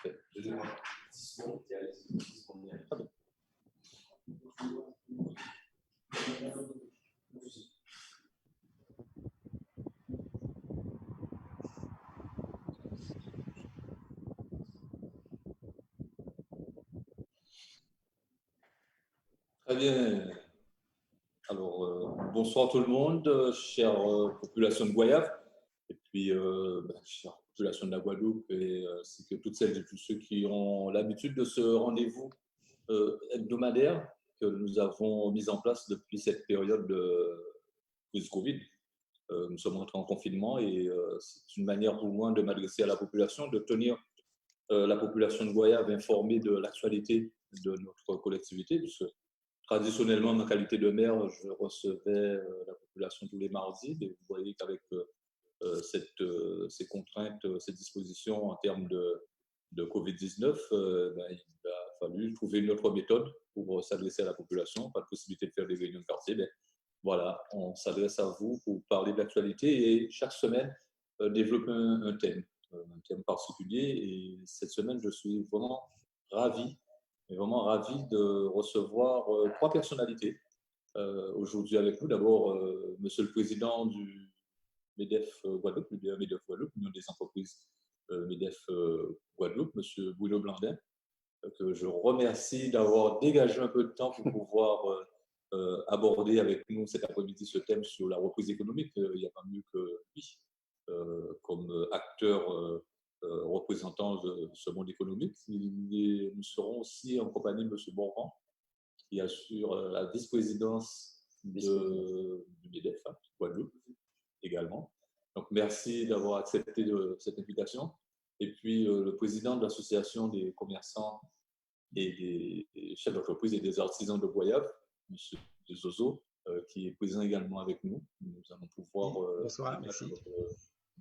Parfait. Je demande 10 secondes. Il y a 10 secondes. Très bien. Très bien. Alors, bonsoir tout le monde, chère population de Goyave, et puis chère population de la Guadeloupe, et ainsi que toutes celles et tous ceux qui ont l'habitude de ce rendez-vous hebdomadaire que nous avons mis en place depuis cette période de crise Covid. Nous sommes entrés en confinement et c'est une manière pour moi de m'adresser à la population, de tenir la population de Goyave informée de l'actualité de notre collectivité, puisque traditionnellement, en ma qualité de maire, je recevais la population tous les mardis. Et vous voyez qu'avec ces contraintes, ces dispositions en termes de Covid-19, il a fallu trouver une autre méthode pour s'adresser à la population. Pas de possibilité de faire des réunions de quartier. Mais voilà, on s'adresse à vous pour parler de l'actualité et chaque semaine développer un thème particulier. Et cette semaine, je suis vraiment ravi de recevoir trois personnalités aujourd'hui avec nous. D'abord, Monsieur le Président du MEDEF Guadeloupe, l'Union des entreprises MEDEF Guadeloupe, Monsieur Bruno Blandin, que je remercie d'avoir dégagé un peu de temps pour pouvoir aborder avec nous cet après-midi ce thème sur la reprise économique. Il n'y a pas mieux que lui comme acteur représentant de ce monde économique. Nous serons aussi en compagnie de M. Borran, qui assure la vice-présidence du MEDEF, Guadeloupe également. Donc, merci d'avoir accepté cette invitation. Et puis, le président de l'association des commerçants et des chefs d'entreprise et des artisans de Goyave, M. Zozo, qui est présent également avec nous. Nous allons pouvoir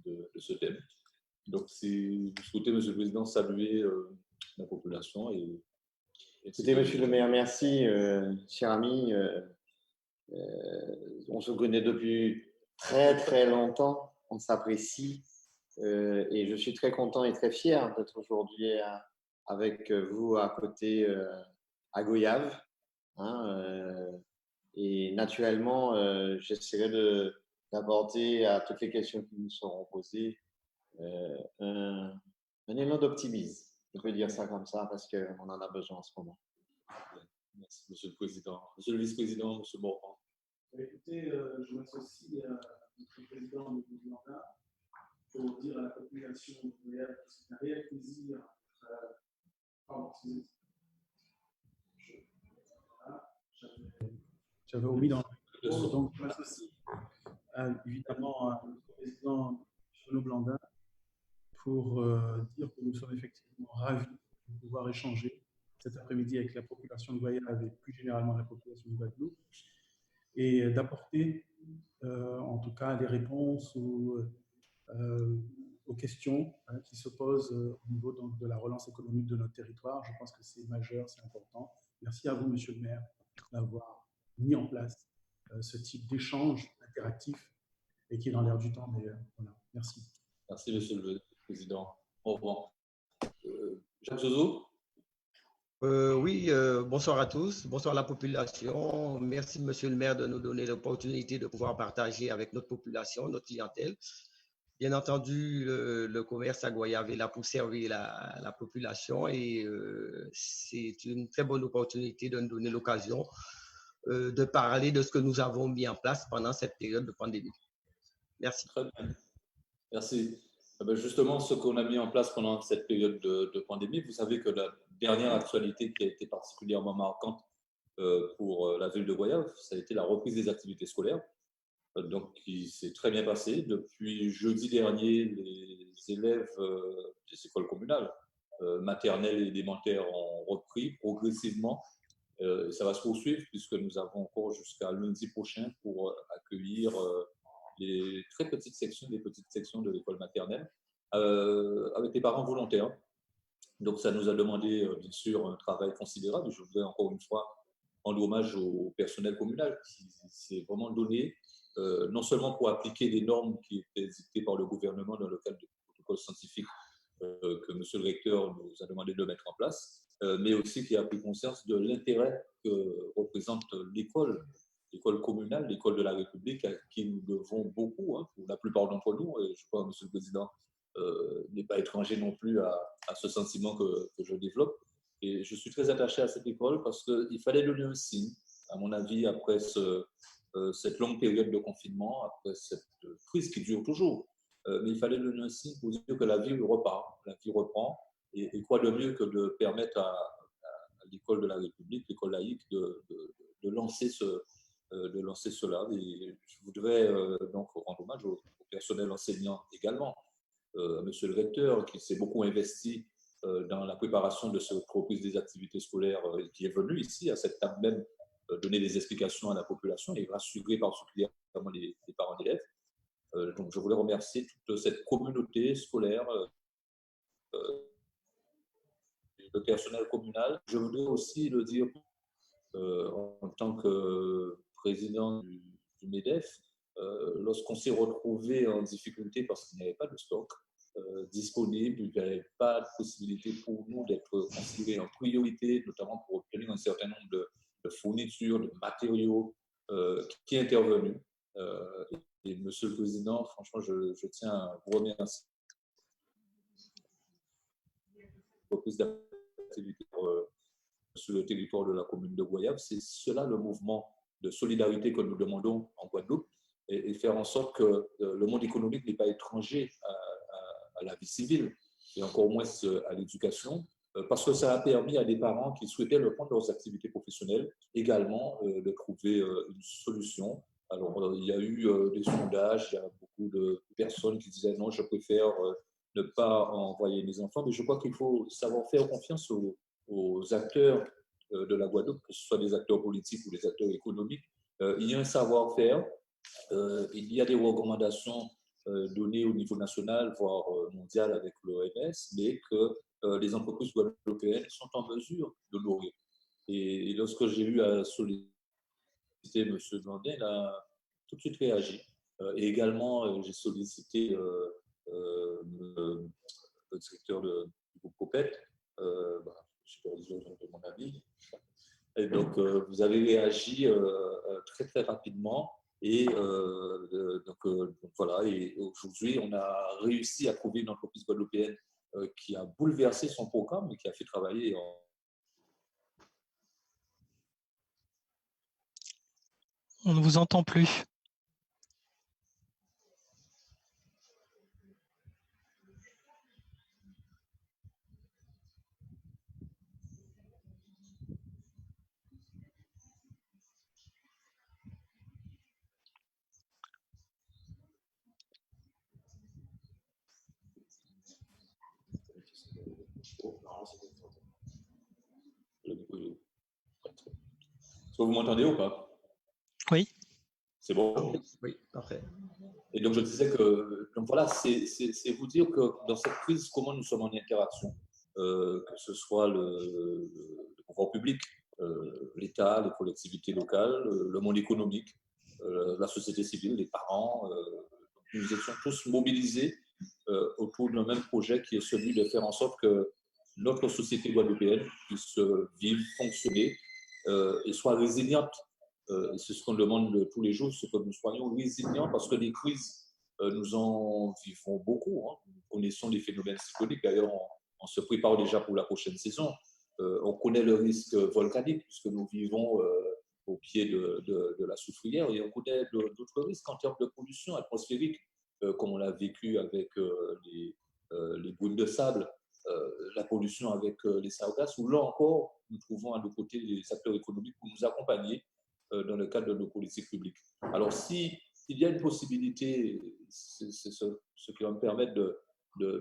de ce thème. Donc, si vous souhaitez, M. le Président, saluer la population. Écoutez, Monsieur le maire, merci, cher ami. On se connaît depuis très, très longtemps. On s'apprécie. Et je suis très content et très fier d'être aujourd'hui avec vous à côté à Goyave. Et naturellement, j'essaierai d'aborder à toutes les questions qui nous seront posées un élan d'optimisme. Je peux dire ça comme ça parce qu'on en a besoin en ce moment. Merci, Monsieur le Président. Monsieur le Vice-président, Monsieur Borran. Écoutez, je m'associe à notre président de Blandin pour dire à la population de Goyave que c'est un réel plaisir. J'avais omis dans le donc je m'associe évidemment à notre président Bruno Blandin pour dire que nous sommes effectivement ravis de pouvoir échanger cet après-midi avec la population de Goyave et plus généralement la population de Guadeloupe et d'apporter en tout cas les réponses aux questions qui se posent au niveau donc, de la relance économique de notre territoire. Je pense que c'est majeur, c'est important. Merci à vous, Monsieur le maire, d'avoir mis en place ce type d'échange interactif et qui est dans l'air du temps d'ailleurs. Voilà. Merci. Merci, Monsieur le Président. Au revoir. Jacques Zozo. Oui, bonsoir à tous, bonsoir à la population. Merci, Monsieur le maire, de nous donner l'opportunité de pouvoir partager avec notre population, notre clientèle. Bien entendu, le commerce à Goyave est là pour servir la population et c'est une très bonne opportunité de nous donner l'occasion de parler de ce que nous avons mis en place pendant cette période de pandémie. Merci. Très bien. Merci. Justement, ce qu'on a mis en place pendant cette période de pandémie, vous savez que la dernière actualité qui a été particulièrement marquante pour la ville de Goyave, ça a été la reprise des activités scolaires. Donc, qui s'est très bien passé. Depuis jeudi dernier, les élèves des écoles communales, maternelles et élémentaires, ont repris progressivement. Et ça va se poursuivre puisque nous avons encore jusqu'à lundi prochain pour accueillir les très petites sections, de l'école maternelle, avec les parents volontaires. Donc, ça nous a demandé, bien sûr, un travail considérable. Je voudrais encore une fois rendre hommage au personnel communal qui s'est vraiment donné, non seulement pour appliquer les normes qui étaient dictées par le gouvernement dans le cadre du protocole scientifique que M. le recteur nous a demandé de mettre en place, mais aussi qui a pris conscience de l'intérêt que représente l'école communale, l'école de la République, à qui nous devons beaucoup, hein, pour la plupart d'entre nous. Et je crois que M. le Président n'est pas étranger non plus à ce sentiment que je développe. Et je suis très attaché à cette école parce qu'il fallait donner un signe, à mon avis, après cette longue période de confinement, après cette crise qui dure toujours. Mais il fallait donner un signe pour dire que la vie repart, la vie reprend. Et quoi de mieux que de permettre à l'école de la République, l'école laïque, de lancer cela. Et je voudrais donc rendre hommage au personnel enseignant également, à monsieur le recteur qui s'est beaucoup investi dans la préparation de cette reprise des activités scolaires, qui est venu ici à cette table même donner des explications à la population et rassurer particulièrement les parents d'élèves. Donc je voulais remercier toute cette communauté scolaire, le personnel communal. Je voudrais aussi le dire en tant que président du MEDEF, lorsqu'on s'est retrouvé en difficulté parce qu'il n'y avait pas de stock disponible, il n'y avait pas de possibilité pour nous d'être considérés en priorité, notamment pour obtenir un certain nombre de fournitures, de matériaux qui est intervenu. Et Monsieur le Président, franchement, je tiens à vous remercier pour plus d'activités sur le territoire de la commune de Goyave. C'est cela le mouvement de solidarité que nous demandons en Guadeloupe et faire en sorte que le monde économique n'est pas étranger à la vie civile et encore moins à l'éducation, parce que ça a permis à des parents qui souhaitaient reprendre leurs activités professionnelles également de trouver une solution. Alors, il y a eu des sondages, il y a beaucoup de personnes qui disaient non, je préfère ne pas envoyer mes enfants, mais je crois qu'il faut savoir faire confiance aux acteurs de la Guadeloupe, que ce soit des acteurs politiques ou des acteurs économiques. Il y a un savoir-faire, il y a des recommandations données au niveau national, voire mondial avec l'OMS, mais que les entreprises guadeloupéennes sont en mesure de nourrir. Et lorsque j'ai eu à solliciter M. Blondin, il a tout de suite réagi. Et également, j'ai sollicité le directeur du groupe Copet, superviseur de mon ami. Et donc, vous avez réagi très, très rapidement. Et donc, voilà. Et aujourd'hui, on a réussi à trouver une entreprise guadeloupéenne qui a bouleversé son programme et qui a fait travailler On ne vous entend plus. Est-ce que vous m'entendez ou pas? Oui. C'est bon? Oui, parfait. Et donc, je disais que, donc voilà, c'est vous dire que dans cette crise, comment nous sommes en interaction, que ce soit le pouvoir public, l'État, les collectivités locales, le monde économique, la société civile, les parents. Nous étions tous mobilisés autour d'un même projet qui est celui de faire en sorte que notre société guadeloupéenne puisse vivre, fonctionner et soit résiliente. Et c'est ce qu'on demande tous les jours, c'est que nous soyons résilients parce que les crises, nous en vivons beaucoup. Hein. Nous connaissons les phénomènes cycloniques. D'ailleurs, on se prépare déjà pour la prochaine saison. On connaît le risque volcanique puisque nous vivons au pied de la soufrière et on connaît d'autres risques en termes de pollution atmosphérique, comme on l'a vécu avec les brumes de sable, la pollution avec les sargasses, où là encore, nous trouvons à nos côtés des acteurs économiques pour nous accompagner dans le cadre de nos politiques publiques. Alors, s'il y a une possibilité, c'est ce qui va me permettre de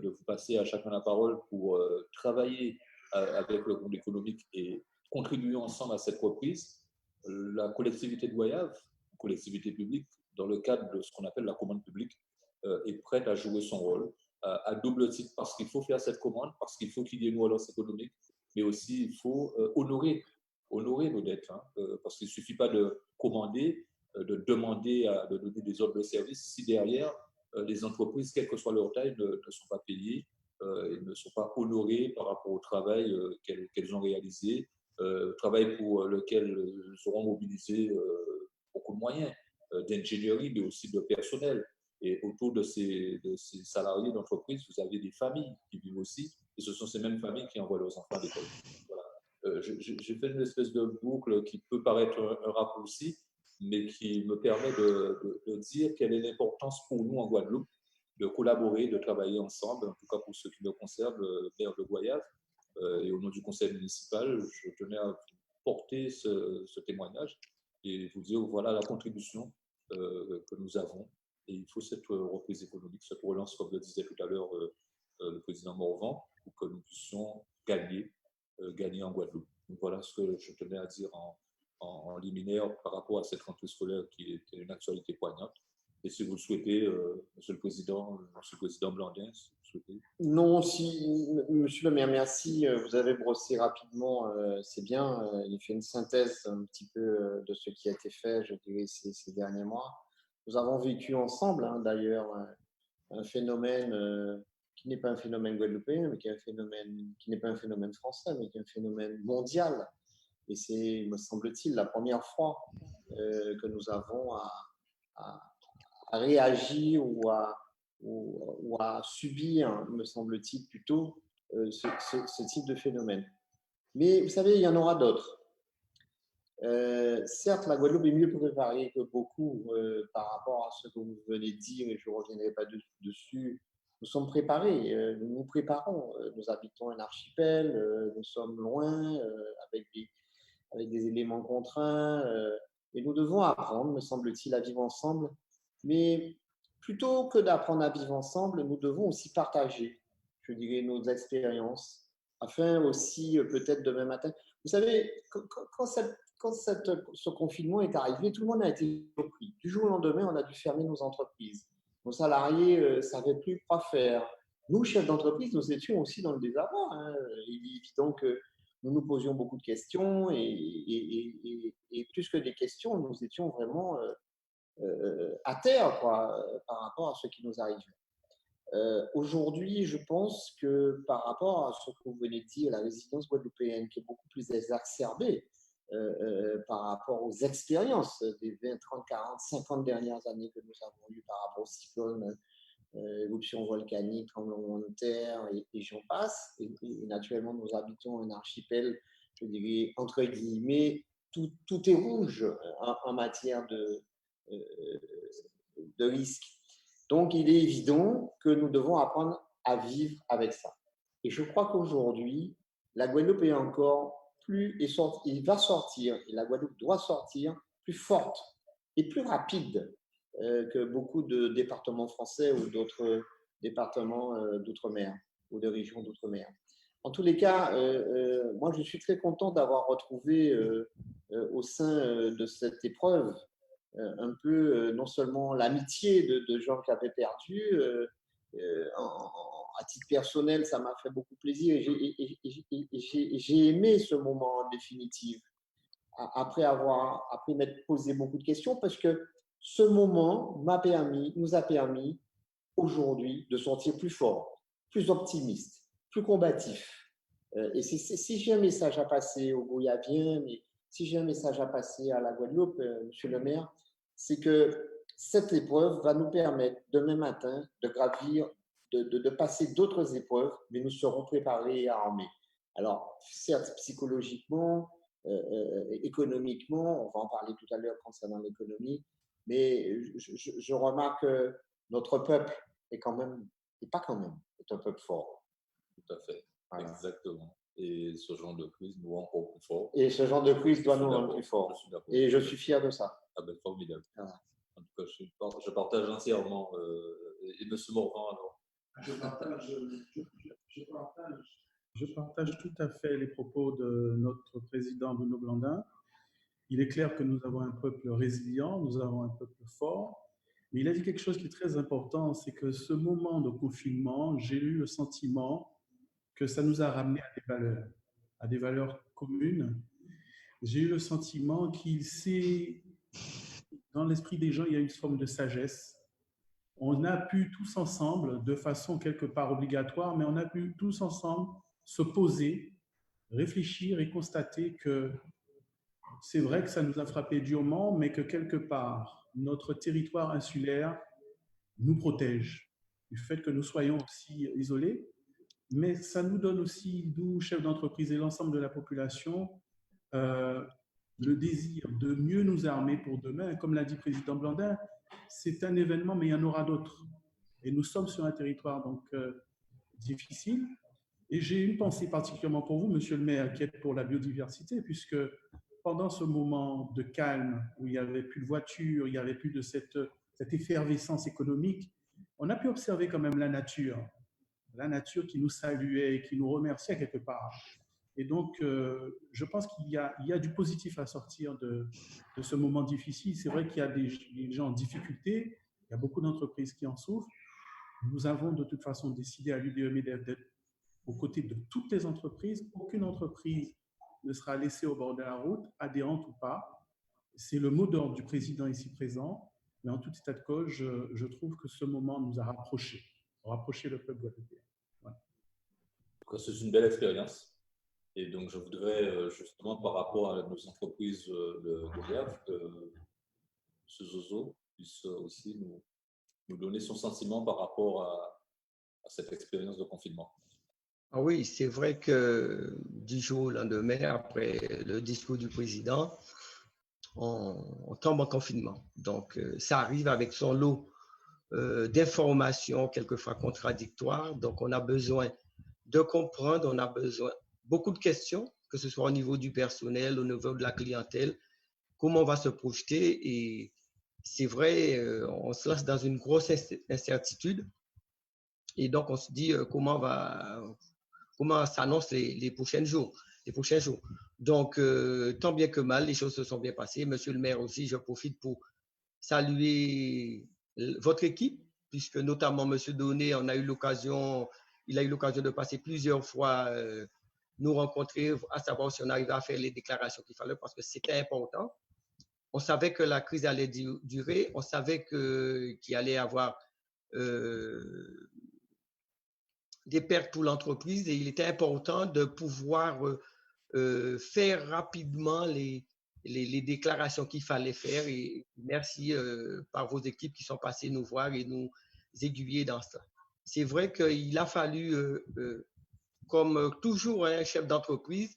vous passer à chacun la parole pour travailler avec le monde économique et contribuer ensemble à cette reprise. La collectivité de Goyave, collectivité publique, dans le cadre de ce qu'on appelle la commande publique, est prête à jouer son rôle à double titre, parce qu'il faut faire cette commande, parce qu'il faut qu'il y ait une relance économique, mais aussi il faut honorer nos dettes, hein, parce qu'il ne suffit pas de commander, de demander de donner des ordres de service si derrière les entreprises, quelle que soit leur taille, ne sont pas payées ils ne sont pas honorés par rapport au travail qu'elles ont réalisé, travail pour lequel ils auront mobilisé beaucoup de moyens d'ingénierie, mais aussi de personnel. Et autour de ces salariés d'entreprise, vous avez des familles qui vivent aussi, et ce sont ces mêmes familles qui envoient leurs enfants à l'école. Voilà. J'ai fait une espèce de boucle qui peut paraître un raccourci, mais qui me permet de dire quelle est l'importance pour nous en Guadeloupe de collaborer, de travailler ensemble, en tout cas pour ce qui me concerne, maire de Goyave, et au nom du conseil municipal, je tenais à porter ce témoignage et vous dire voilà la contribution que nous avons. Et il faut cette reprise économique, cette relance, comme le disait tout à l'heure le président Morvan, pour que nous puissions gagner en Guadeloupe. Donc voilà ce que je tenais à dire en liminaire par rapport à cette rentrée scolaire qui est une actualité poignante. Et si vous le souhaitez, Monsieur le Président Blandin, si vous le souhaitez. Non, si, Monsieur le maire, merci. Vous avez brossé rapidement, c'est bien. Il fait une synthèse un petit peu de ce qui a été fait, je dirais, ces derniers mois. Nous avons vécu ensemble, hein, d'ailleurs, un phénomène qui n'est pas un phénomène guadeloupéen, mais qui n'est pas un phénomène français, mais qui est un phénomène mondial. Et c'est, me semble-t-il, la première fois que nous avons à réagir ou à subir, me semble-t-il, plutôt ce type de phénomène. Mais vous savez, il y en aura d'autres. Certes, la Guadeloupe est mieux préparée que beaucoup par rapport à ce que vous venez de dire, et je ne reviendrai pas dessus. Nous sommes préparés, nous nous préparons. Nous habitons un archipel, nous sommes loin, avec des éléments contraints, et nous devons apprendre, me semble-t-il, à vivre ensemble. Mais plutôt que d'apprendre à vivre ensemble, nous devons aussi partager, je dirais, nos expériences, afin aussi, peut-être demain matin. Vous savez, quand ce confinement est arrivé, tout le monde a été surpris. Du jour au lendemain, on a dû fermer nos entreprises. Nos salariés ne savaient plus quoi faire. Nous, chefs d'entreprise, nous étions aussi dans le désarroi. Hein. Il est évident que nous nous posions beaucoup de questions et plus que des questions, nous étions vraiment à terre quoi, par rapport à ce qui nous arrive. Aujourd'hui, je pense que par rapport à ce que vous venez de dire, la résilience guadeloupéenne qui est beaucoup plus exacerbée par rapport aux expériences des 20, 30, 40, 50 dernières années que nous avons eues par rapport aux cyclones, éruptions volcaniques, tremblements de terre et j'en passe. Et naturellement, nous habitons un archipel, je dirais, entre guillemets, tout est rouge en matière de risque. Donc, il est évident que nous devons apprendre à vivre avec ça. Et je crois qu'aujourd'hui, la Guadeloupe est encore plus, il va sortir, et la Guadeloupe doit sortir plus forte et plus rapide que beaucoup de départements français ou d'autres départements d'outre-mer ou de régions d'outre-mer. En tous les cas, moi, je suis très content d'avoir retrouvé au sein de cette épreuve un peu non seulement l'amitié de gens qui avaient perdu, à titre personnel, ça m'a fait beaucoup plaisir et j'ai aimé ce moment en définitive, après m'être posé beaucoup de questions, parce que ce moment nous a permis aujourd'hui de sortir plus fort, plus optimiste, plus combatif. Et si j'ai un message à passer aux Goyaviens, mais si j'ai un message à passer à la Guadeloupe, Monsieur le maire, c'est que cette épreuve va nous permettre demain matin de gravir, de passer d'autres épreuves, mais nous serons préparés et armés. Alors, certes, psychologiquement, économiquement, on va en parler tout à l'heure concernant l'économie, mais je remarque que notre peuple est quand même, et pas quand même, est un peuple fort. Tout à fait, voilà. Exactement. Et ce genre de crise nous rend encore plus fort. Et ce genre de crise doit nous rendre plus fort. Et je suis fier de ça. Ah ben, formidable. Voilà. En tout cas, je partage entièrement. Et M. Morvan, alors Je partage tout à fait les propos de notre président Bruno Blandin. Il est clair que nous avons un peuple résilient, nous avons un peuple fort, mais il a dit quelque chose qui est très important, c'est que ce moment de confinement, j'ai eu le sentiment que ça nous a ramené à des valeurs communes. J'ai eu le sentiment dans l'esprit des gens, il y a une forme de sagesse on a pu tous ensemble, de façon quelque part obligatoire, mais on a pu tous ensemble se poser, réfléchir et constater que c'est vrai que ça nous a frappé durement, mais que quelque part, notre territoire insulaire nous protège du fait que nous soyons aussi isolés, mais ça nous donne aussi, nous, chefs d'entreprise et l'ensemble de la population, euh, le désir de mieux nous armer pour demain. Comme l'a dit le président Blandin, c'est un événement, mais il y en aura d'autres. Et nous sommes sur un territoire donc difficile. Et j'ai une pensée particulièrement pour vous, monsieur le maire, qui êtes pour la biodiversité, puisque pendant ce moment de calme, où il n'y avait plus de voitures, il n'y avait plus de cette effervescence économique, on a pu observer quand même la nature qui nous saluait et qui nous remerciait quelque part. Et donc, je pense qu'il y a du positif à sortir de ce moment difficile. C'est vrai qu'il y a des gens en difficulté, il y a beaucoup d'entreprises qui en souffrent. Nous avons de toute façon décidé à l'UDMEDEF d'être aux côtés de toutes les entreprises. Aucune entreprise ne sera laissée au bord de la route, adhérente ou pas. C'est le mot d'ordre du président ici présent. Mais en tout état de cause, je trouve que ce moment nous a rapprochés le peuple guadeloupéen. Voilà. C'est une belle expérience. Et donc, je voudrais justement, par rapport à nos entreprises de l'ERF, que M. Zozo puisse aussi nous donner son sentiment par rapport à cette expérience de confinement. Ah oui, c'est vrai que du jour au lendemain, après le discours du président, on tombe en confinement. Donc, ça arrive avec son lot d'informations quelquefois contradictoires. Donc, on a besoin de comprendre, on a besoin beaucoup de questions, que ce soit au niveau du personnel, au niveau de la clientèle, comment on va se projeter. Et c'est vrai, on se lance dans une grosse incertitude. Et donc, on se dit comment s'annoncent les prochains jours. Donc, tant bien que mal, les choses se sont bien passées. Monsieur le maire aussi, je profite pour saluer votre équipe, puisque notamment Monsieur Donné, il a eu l'occasion de passer plusieurs fois nous rencontrer, à savoir si on arrivait à faire les déclarations qu'il fallait, parce que c'était important. On savait que la crise allait durer, on savait qu'il allait y avoir des pertes pour l'entreprise et il était important de pouvoir faire rapidement les déclarations qu'il fallait faire. Et merci par vos équipes qui sont passées nous voir et nous aiguiller dans ça. C'est vrai qu'il a fallu, comme toujours un chef d'entreprise,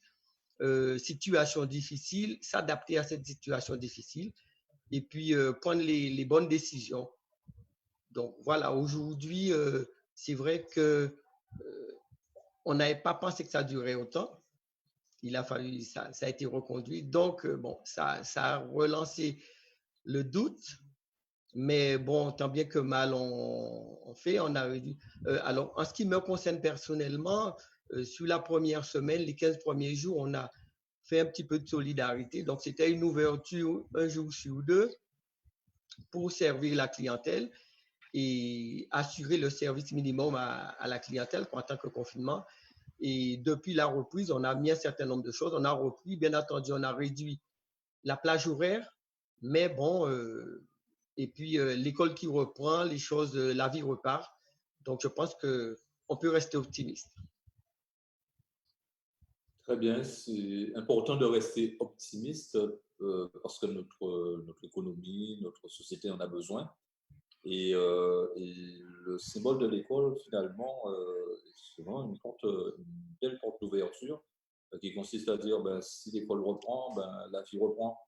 situation difficile, s'adapter à cette situation difficile et puis prendre les bonnes décisions. Donc voilà, aujourd'hui, c'est vrai que on n'avait pas pensé que ça durait autant. Il a fallu, ça a été reconduit. Donc, bon, ça a relancé le doute. Mais bon, tant bien que mal, on fait, on a réduit. Alors, en ce qui me concerne personnellement, sur la première semaine, les 15 premiers jours, on a fait un petit peu de solidarité. Donc, c'était une ouverture un jour sur deux pour servir la clientèle et assurer le service minimum à la clientèle en tant que confinement. Et depuis la reprise, on a mis un certain nombre de choses. On a repris, bien entendu, on a réduit la plage horaire, mais bon, et puis l'école qui reprend, les choses, la vie repart. Donc, je pense qu'on peut rester optimiste. Très bien, c'est important de rester optimiste parce que notre économie, notre société en a besoin. Et le symbole de l'école, finalement, est souvent une belle porte d'ouverture qui consiste à dire si l'école reprend, la vie reprend.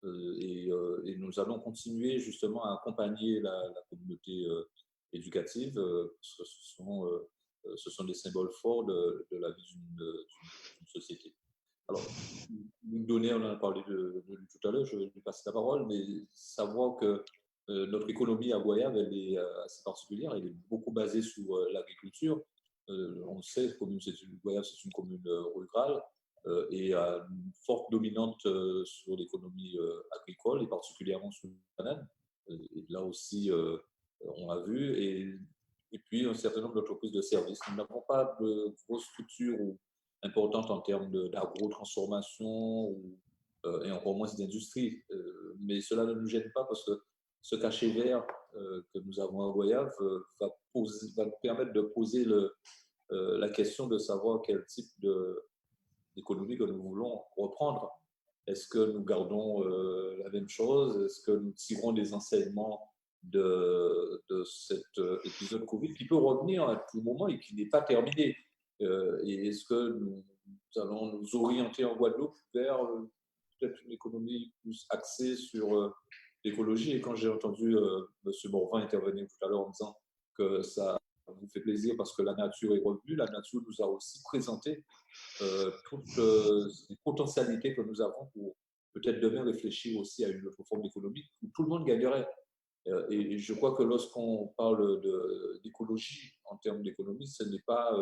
Et nous allons continuer justement à accompagner la communauté éducative parce que ce sont des symboles forts de la vie d'une société. Alors, nous donner, on en a parlé de lui tout à l'heure, je vais lui passer la parole, mais savoir que notre économie à Goyave, elle est assez particulière, elle est beaucoup basée sur l'agriculture. On le sait, Goyave, c'est une commune rurale et a une forte dominante sur l'économie agricole et particulièrement sur la banane. Et là aussi, on l'a vu. Et puis, un certain nombre d'entreprises de services. Nous n'avons pas de grosses structures importantes en termes d'agro-transformation et encore moins d'industrie. Mais cela ne nous gêne pas parce que ce cachet vert que nous avons à Goyave va nous permettre de poser la question de savoir quel type d'économie que nous voulons reprendre. Est-ce que nous gardons la même chose? Est-ce que nous tirons des enseignements de cet épisode Covid qui peut revenir à tout moment et qui n'est pas terminé? Et est-ce que nous allons nous orienter en Guadeloupe vers peut-être une économie plus axée sur l'écologie? Et quand j'ai entendu M. Morvan intervenir tout à l'heure en disant que ça vous fait plaisir parce que la nature est revenue, la nature nous a aussi présenté toutes les potentialités que nous avons pour peut-être demain réfléchir aussi à une autre forme d'économie où tout le monde gagnerait. Et je crois que lorsqu'on parle d'écologie en termes d'économie, ce n'est pas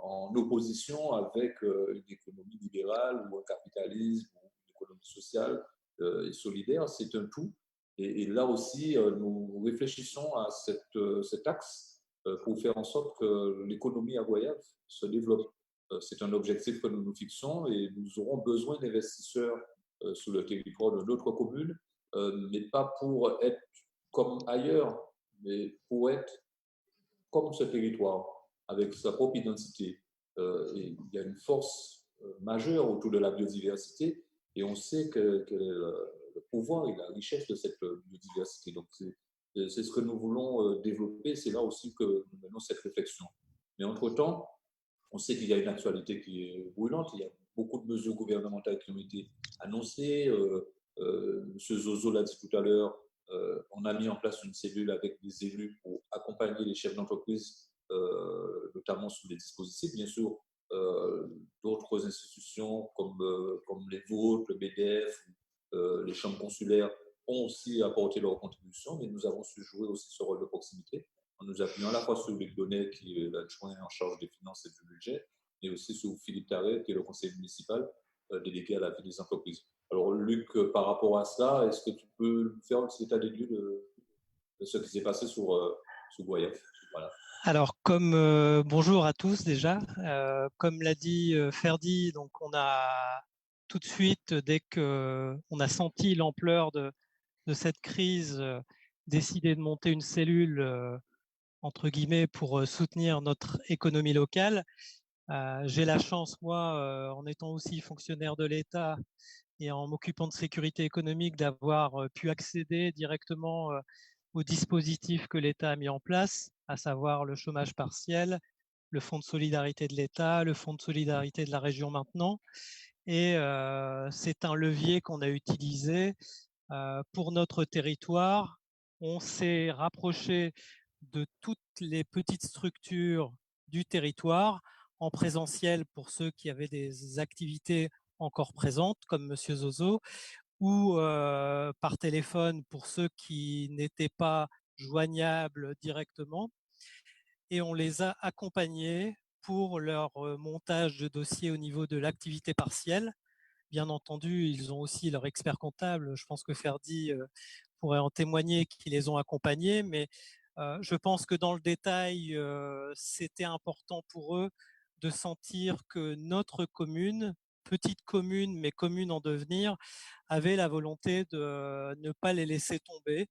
en opposition avec une économie libérale ou un capitalisme ou une économie sociale et solidaire, c'est un tout. Et là aussi, nous réfléchissons à cet axe pour faire en sorte que l'économie à Goyave se développe. C'est un objectif que nous nous fixons et nous aurons besoin d'investisseurs sur le territoire de notre commune, mais pas pour être comme ailleurs, mais pour être comme ce territoire, avec sa propre identité. Et il y a une force majeure autour de la biodiversité et on sait que le pouvoir et la richesse de cette biodiversité. Donc, c'est ce que nous voulons développer. C'est là aussi que nous menons cette réflexion. Mais entre-temps, on sait qu'il y a une actualité qui est brûlante. Il y a beaucoup de mesures gouvernementales qui ont été annoncées. M. Zozo l'a dit tout à l'heure. On a mis en place une cellule avec des élus pour accompagner les chefs d'entreprise, notamment sous les dispositifs. Bien sûr, d'autres institutions comme les vôtres, le BDF, les chambres consulaires ont aussi apporté leur contribution, mais nous avons su jouer aussi ce rôle de proximité en nous appuyant à la fois sur Luc Donnet, qui est l'adjoint en charge des finances et du budget, mais aussi sur Philippe Tarret, qui est le conseiller municipal délégué à la vie des entreprises. Alors, Luc, par rapport à cela, est-ce que tu peux faire un petit état des lieux de ce qui s'est passé sur Goyave? Voilà. Alors, bonjour à tous déjà. Comme l'a dit Ferdi, donc on a tout de suite, dès qu'on a senti l'ampleur de cette crise, décidé de monter une cellule entre guillemets pour soutenir notre économie locale. J'ai la chance, moi, en étant aussi fonctionnaire de l'État et en m'occupant de sécurité économique, d'avoir pu accéder directement aux dispositifs que l'État a mis en place, à savoir le chômage partiel, le fonds de solidarité de l'État, le fonds de solidarité de la région maintenant. Et c'est un levier qu'on a utilisé pour notre territoire. On s'est rapproché de toutes les petites structures du territoire en présentiel pour ceux qui avaient des activités encore présentes, comme Monsieur Zozo, ou par téléphone pour ceux qui n'étaient pas joignables directement. Et on les a accompagnés pour leur montage de dossier au niveau de l'activité partielle. Bien entendu, ils ont aussi leur expert comptable. Je pense que Ferdi pourrait en témoigner, qui les ont accompagnés. Mais je pense que dans le détail, c'était important pour eux de sentir que notre commune, petite commune, mais commune en devenir, avait la volonté de ne pas les laisser tomber,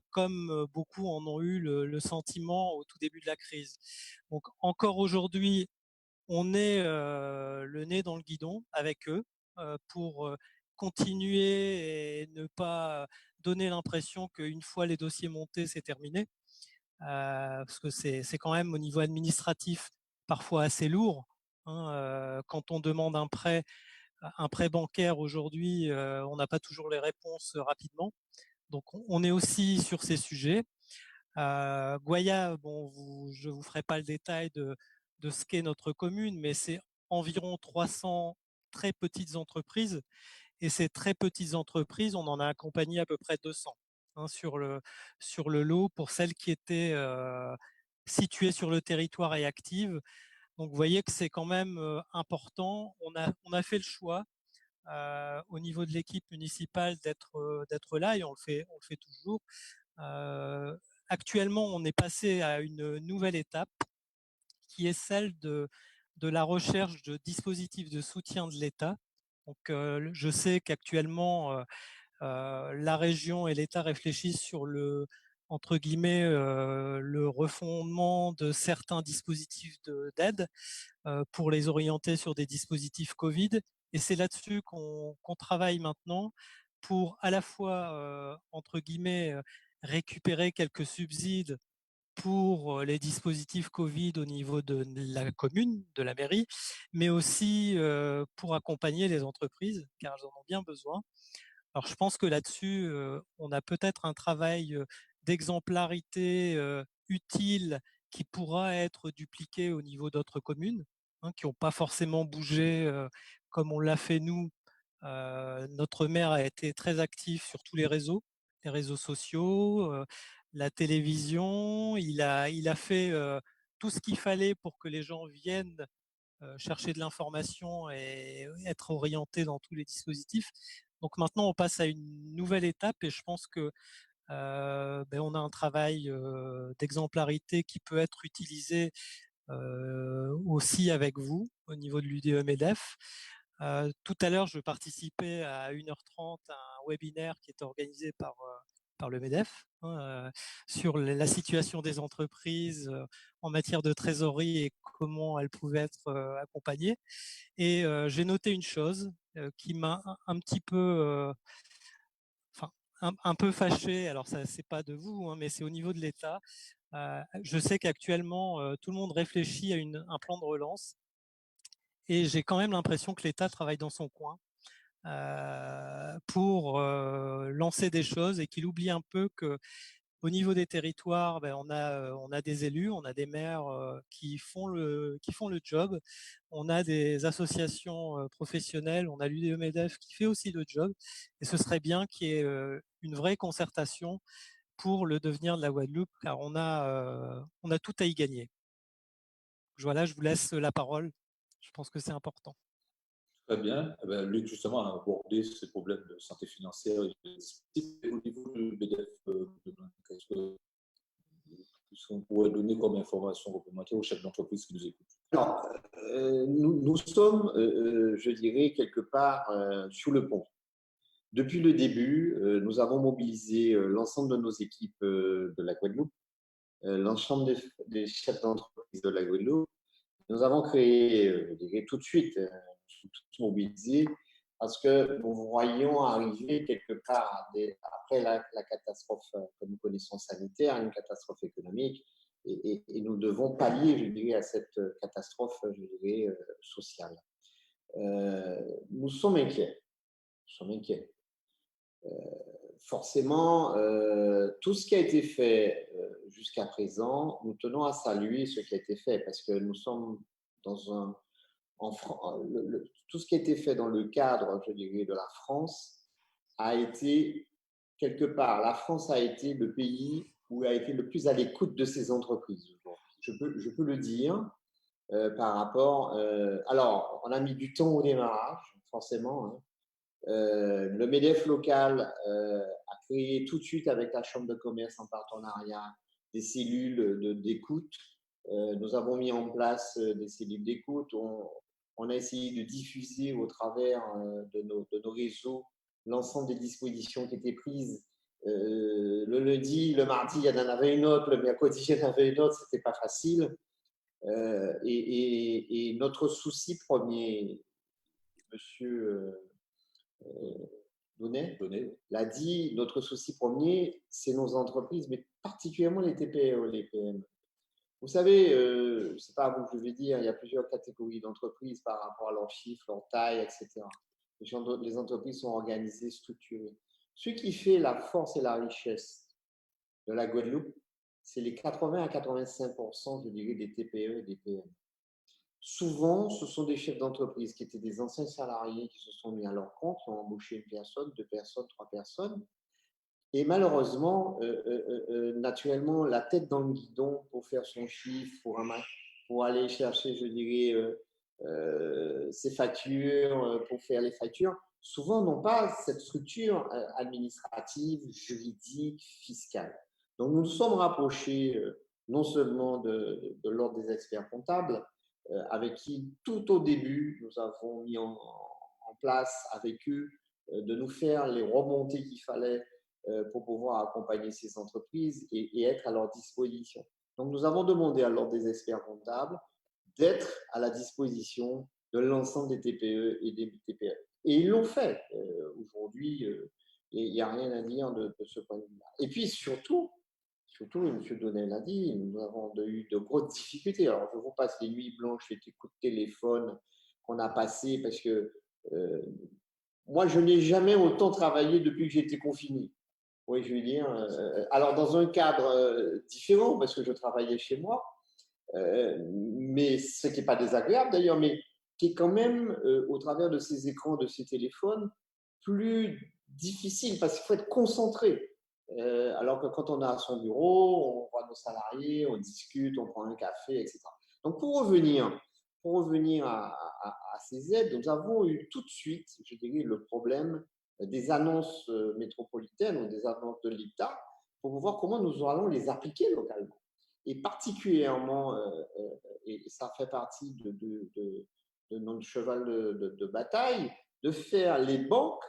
comme beaucoup en ont eu le sentiment au tout début de la crise. Donc encore aujourd'hui, on est le nez dans le guidon avec eux pour continuer et ne pas donner l'impression qu'une fois les dossiers montés, c'est terminé. Parce que c'est quand même au niveau administratif parfois assez lourd. Quand on demande un prêt bancaire aujourd'hui, on n'a pas toujours les réponses rapidement. Donc on est aussi sur ces sujets. Goya, je vous ferai pas le détail de ce qu'est notre commune, mais c'est environ 300 très petites entreprises. Et ces très petites entreprises, on en a accompagné à peu près 200 sur le lot pour celles qui étaient situées sur le territoire et actives. Donc vous voyez que c'est quand même important. On a fait le choix au niveau de l'équipe municipale d'être là et on le fait toujours. Actuellement, on est passé à une nouvelle étape qui est celle de la recherche de dispositifs de soutien de l'État. Donc, je sais qu'actuellement, la région et l'État réfléchissent sur entre guillemets, le refondement de certains dispositifs d'aide pour les orienter sur des dispositifs Covid. Et c'est là-dessus qu'on travaille maintenant pour à la fois, entre guillemets, récupérer quelques subsides pour les dispositifs Covid au niveau de la commune, de la mairie, mais aussi pour accompagner les entreprises, car elles en ont bien besoin. Alors je pense que là-dessus, on a peut-être un travail d'exemplarité utile qui pourra être dupliqué au niveau d'autres communes, hein, qui n'ont pas forcément bougé comme on l'a fait nous. Notre maire a été très actif sur tous les réseaux sociaux, la télévision. Il a fait tout ce qu'il fallait pour que les gens viennent chercher de l'information et être orientés dans tous les dispositifs. Donc maintenant, on passe à une nouvelle étape et je pense que on a un travail d'exemplarité qui peut être utilisé aussi avec vous au niveau de l'UDE-MEDEF. Tout à l'heure, je participais à 1h30 à un webinaire qui était organisé par le MEDEF sur la situation des entreprises en matière de trésorerie et comment elles pouvaient être accompagnées. Et j'ai noté une chose qui m'a un petit peu, un peu fâché. Alors ça, c'est pas de vous, hein, mais c'est au niveau de l'État. Je sais qu'actuellement, tout le monde réfléchit à un plan de relance. Et j'ai quand même l'impression que l'État travaille dans son coin pour lancer des choses et qu'il oublie un peu que au niveau des territoires, on a des élus, on a des maires qui font le job, on a des associations professionnelles, on a l'UDE-MEDEF qui fait aussi le job, et ce serait bien qu'il y ait une vraie concertation pour le devenir de la Guadeloupe, car on a tout à y gagner. Voilà, je vous laisse la parole. Je pense que c'est important. Très bien. Eh ben, Luc, justement, a abordé ces problèmes de santé financière et au niveau du BDF. Qu'est-ce qu'on pourrait donner comme information complémentaire aux chefs d'entreprise qui nous écoutent? Alors, nous sommes, je dirais, quelque part sous le pont. Depuis le début, nous avons mobilisé l'ensemble de nos équipes de la Guadeloupe, l'ensemble des chefs d'entreprise de la Guadeloupe. Nous avons créé, je dirais tout de suite, tous mobilisés, parce que nous voyons arriver quelque part, après la catastrophe que nous connaissons sanitaire, une catastrophe économique, et nous devons pallier, je dirais, à cette catastrophe, je dirais, sociale. Nous sommes inquiets. Nous sommes inquiets. Forcément, tout ce qui a été fait jusqu'à présent, nous tenons à saluer ce qui a été fait parce que nous sommes dans tout ce qui a été fait dans le cadre, je dirais, de la France a été quelque part, la France a été le pays où a été le plus à l'écoute de ses entreprises. Je peux le dire par rapport. Alors, on a mis du temps au démarrage, forcément. Hein. Le MEDEF local a créé tout de suite avec la Chambre de commerce en partenariat des cellules d'écoute. Nous avons mis en place des cellules d'écoute. On a essayé de diffuser au travers de nos réseaux l'ensemble des dispositions qui étaient prises. Le lundi, le mardi, il y en avait une autre, le mercredi, il y en avait une autre, c'était pas facile. Et notre souci premier, monsieur Donnet l'a dit, notre souci premier, c'est nos entreprises, mais particulièrement les TPE, les PME. Vous savez, ce n'est pas à vous que je vais dire, il y a plusieurs catégories d'entreprises par rapport à leur chiffre, leur taille, etc. Les entreprises sont organisées, structurées. Ce qui fait la force et la richesse de la Guadeloupe, c'est les 80 à 85%, je dirais, des TPE et des PME. Souvent, ce sont des chefs d'entreprise qui étaient des anciens salariés qui se sont mis à leur compte, qui ont embauché une personne, deux personnes, trois personnes. Et malheureusement, naturellement, la tête dans le guidon pour faire son chiffre, pour aller chercher, je dirais, ses factures, pour faire les factures, souvent n'ont pas cette structure administrative, juridique, fiscale. Donc, nous nous sommes rapprochés non seulement de l'ordre des experts comptables, avec qui, tout au début, nous avons mis en place avec eux de nous faire les remontées qu'il fallait pour pouvoir accompagner ces entreprises et être à leur disposition. Donc, nous avons demandé à l'Ordre des experts comptables d'être à la disposition de l'ensemble des TPE et des TPE. Et ils l'ont fait. Aujourd'hui, il n'y a rien à dire de ce point de vue-là. Et puis surtout, M. Donnet l'a dit, nous avons eu de grosses difficultés. Alors, je vous passe les nuits blanches et les coups de téléphone qu'on a passés parce que moi, je n'ai jamais autant travaillé depuis que j'ai été confiné. Oui, je veux dire. Alors, dans un cadre différent, parce que je travaillais chez moi, mais ce qui n'est pas désagréable d'ailleurs, mais qui est quand même, au travers de ces écrans, de ces téléphones, plus difficile parce qu'il faut être concentré. Alors que quand on est à son bureau, on voit nos salariés, on discute, on prend un café, etc. Donc, pour revenir à ces aides, nous avons eu tout de suite, je dirais, le problème des annonces métropolitaines ou des annonces de l'État pour voir comment nous allons les appliquer localement. Et particulièrement, et ça fait partie de notre cheval de bataille, de faire les banques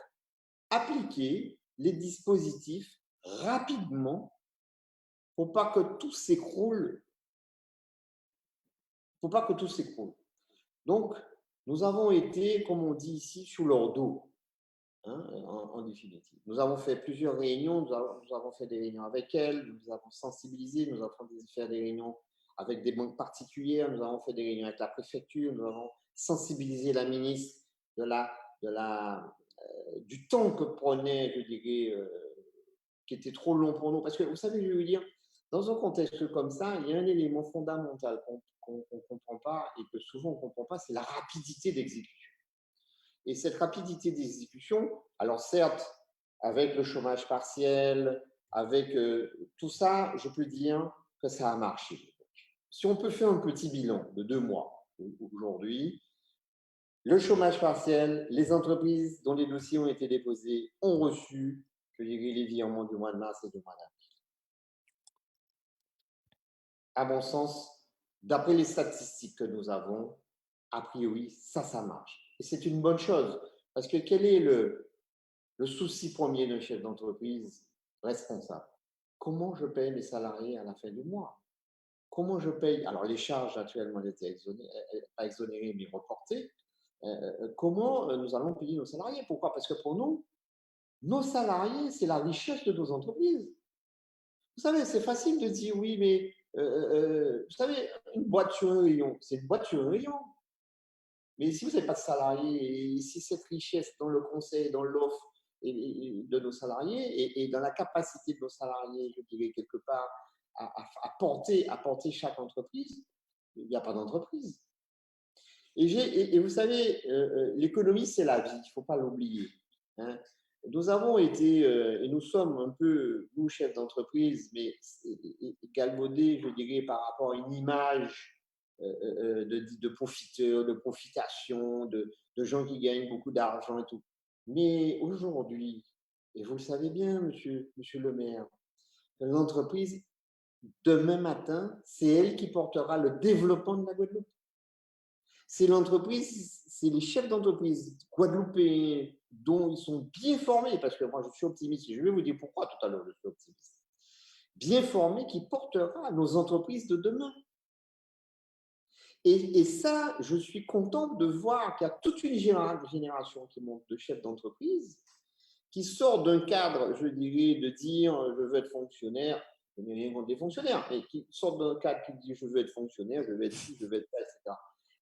appliquer les dispositifs rapidement pour pas que tout s'écroule. Donc, nous avons été, comme on dit ici, sous leur dos, hein, en définitive. Nous avons fait plusieurs réunions, nous avons fait des réunions avec elles, nous avons sensibilisé, nous avons fait des réunions avec des banques particulières, nous avons fait des réunions avec la préfecture, nous avons sensibilisé la ministre du temps que prenait, je dirais, qui était trop long pour nous. Parce que, vous savez, je veux dire, dans un contexte comme ça, il y a un élément fondamental qu'on ne comprend pas et que souvent on ne comprend pas, c'est la rapidité d'exécution. Et cette rapidité d'exécution, alors certes, avec le chômage partiel, avec tout ça, je peux dire que ça a marché. Si on peut faire un petit bilan de 2 mois aujourd'hui, le chômage partiel, les entreprises dont les dossiers ont été déposés ont reçu, je dirais, les virements du mois de mars et du mois d'avril. À mon sens, d'après les statistiques que nous avons, a priori, ça marche. Et c'est une bonne chose, parce que quel est le souci premier d'un chef d'entreprise responsable? Comment je paye mes salariés à la fin du mois? Comment je paye? Alors, les charges actuellement étaient pas exonérées, mais reportées. Comment nous allons payer nos salariés? Pourquoi? Parce que pour nous, nos salariés, c'est la richesse de nos entreprises. Vous savez, c'est facile de dire oui, mais vous savez, une boîte sur un rayon, c'est une boîte sur un rayon. Mais si vous n'avez pas de salariés, et si cette richesse dans le conseil, dans l'offre de nos salariés et dans la capacité de nos salariés, je dirais quelque part, à porter chaque entreprise, il n'y a pas d'entreprise. Et vous savez, l'économie, c'est la vie, il ne faut pas l'oublier. Hein. Nous avons été, et nous sommes un peu, nous, chefs d'entreprise, mais galvaudés, je dirais, par rapport à une image de profiteurs, de profitation, de gens qui gagnent beaucoup d'argent et tout. Mais aujourd'hui, et vous le savez bien, monsieur le maire, l'entreprise, demain matin, c'est elle qui portera le développement de la Guadeloupe. C'est l'entreprise, c'est les chefs d'entreprise guadeloupéens dont ils sont bien formés, parce que moi je suis optimiste, et je vais vous dire pourquoi tout à l'heure je suis optimiste, bien formés qui portera nos entreprises de demain. Et ça, je suis contente de voir qu'il y a toute une génération qui monte de chefs d'entreprise, qui sort d'un cadre, je dirais, de dire je veux être fonctionnaire, je n'ai rien contre des fonctionnaires, mais qui sort d'un cadre qui dit je veux être fonctionnaire, je veux être ci, je veux être ça, etc.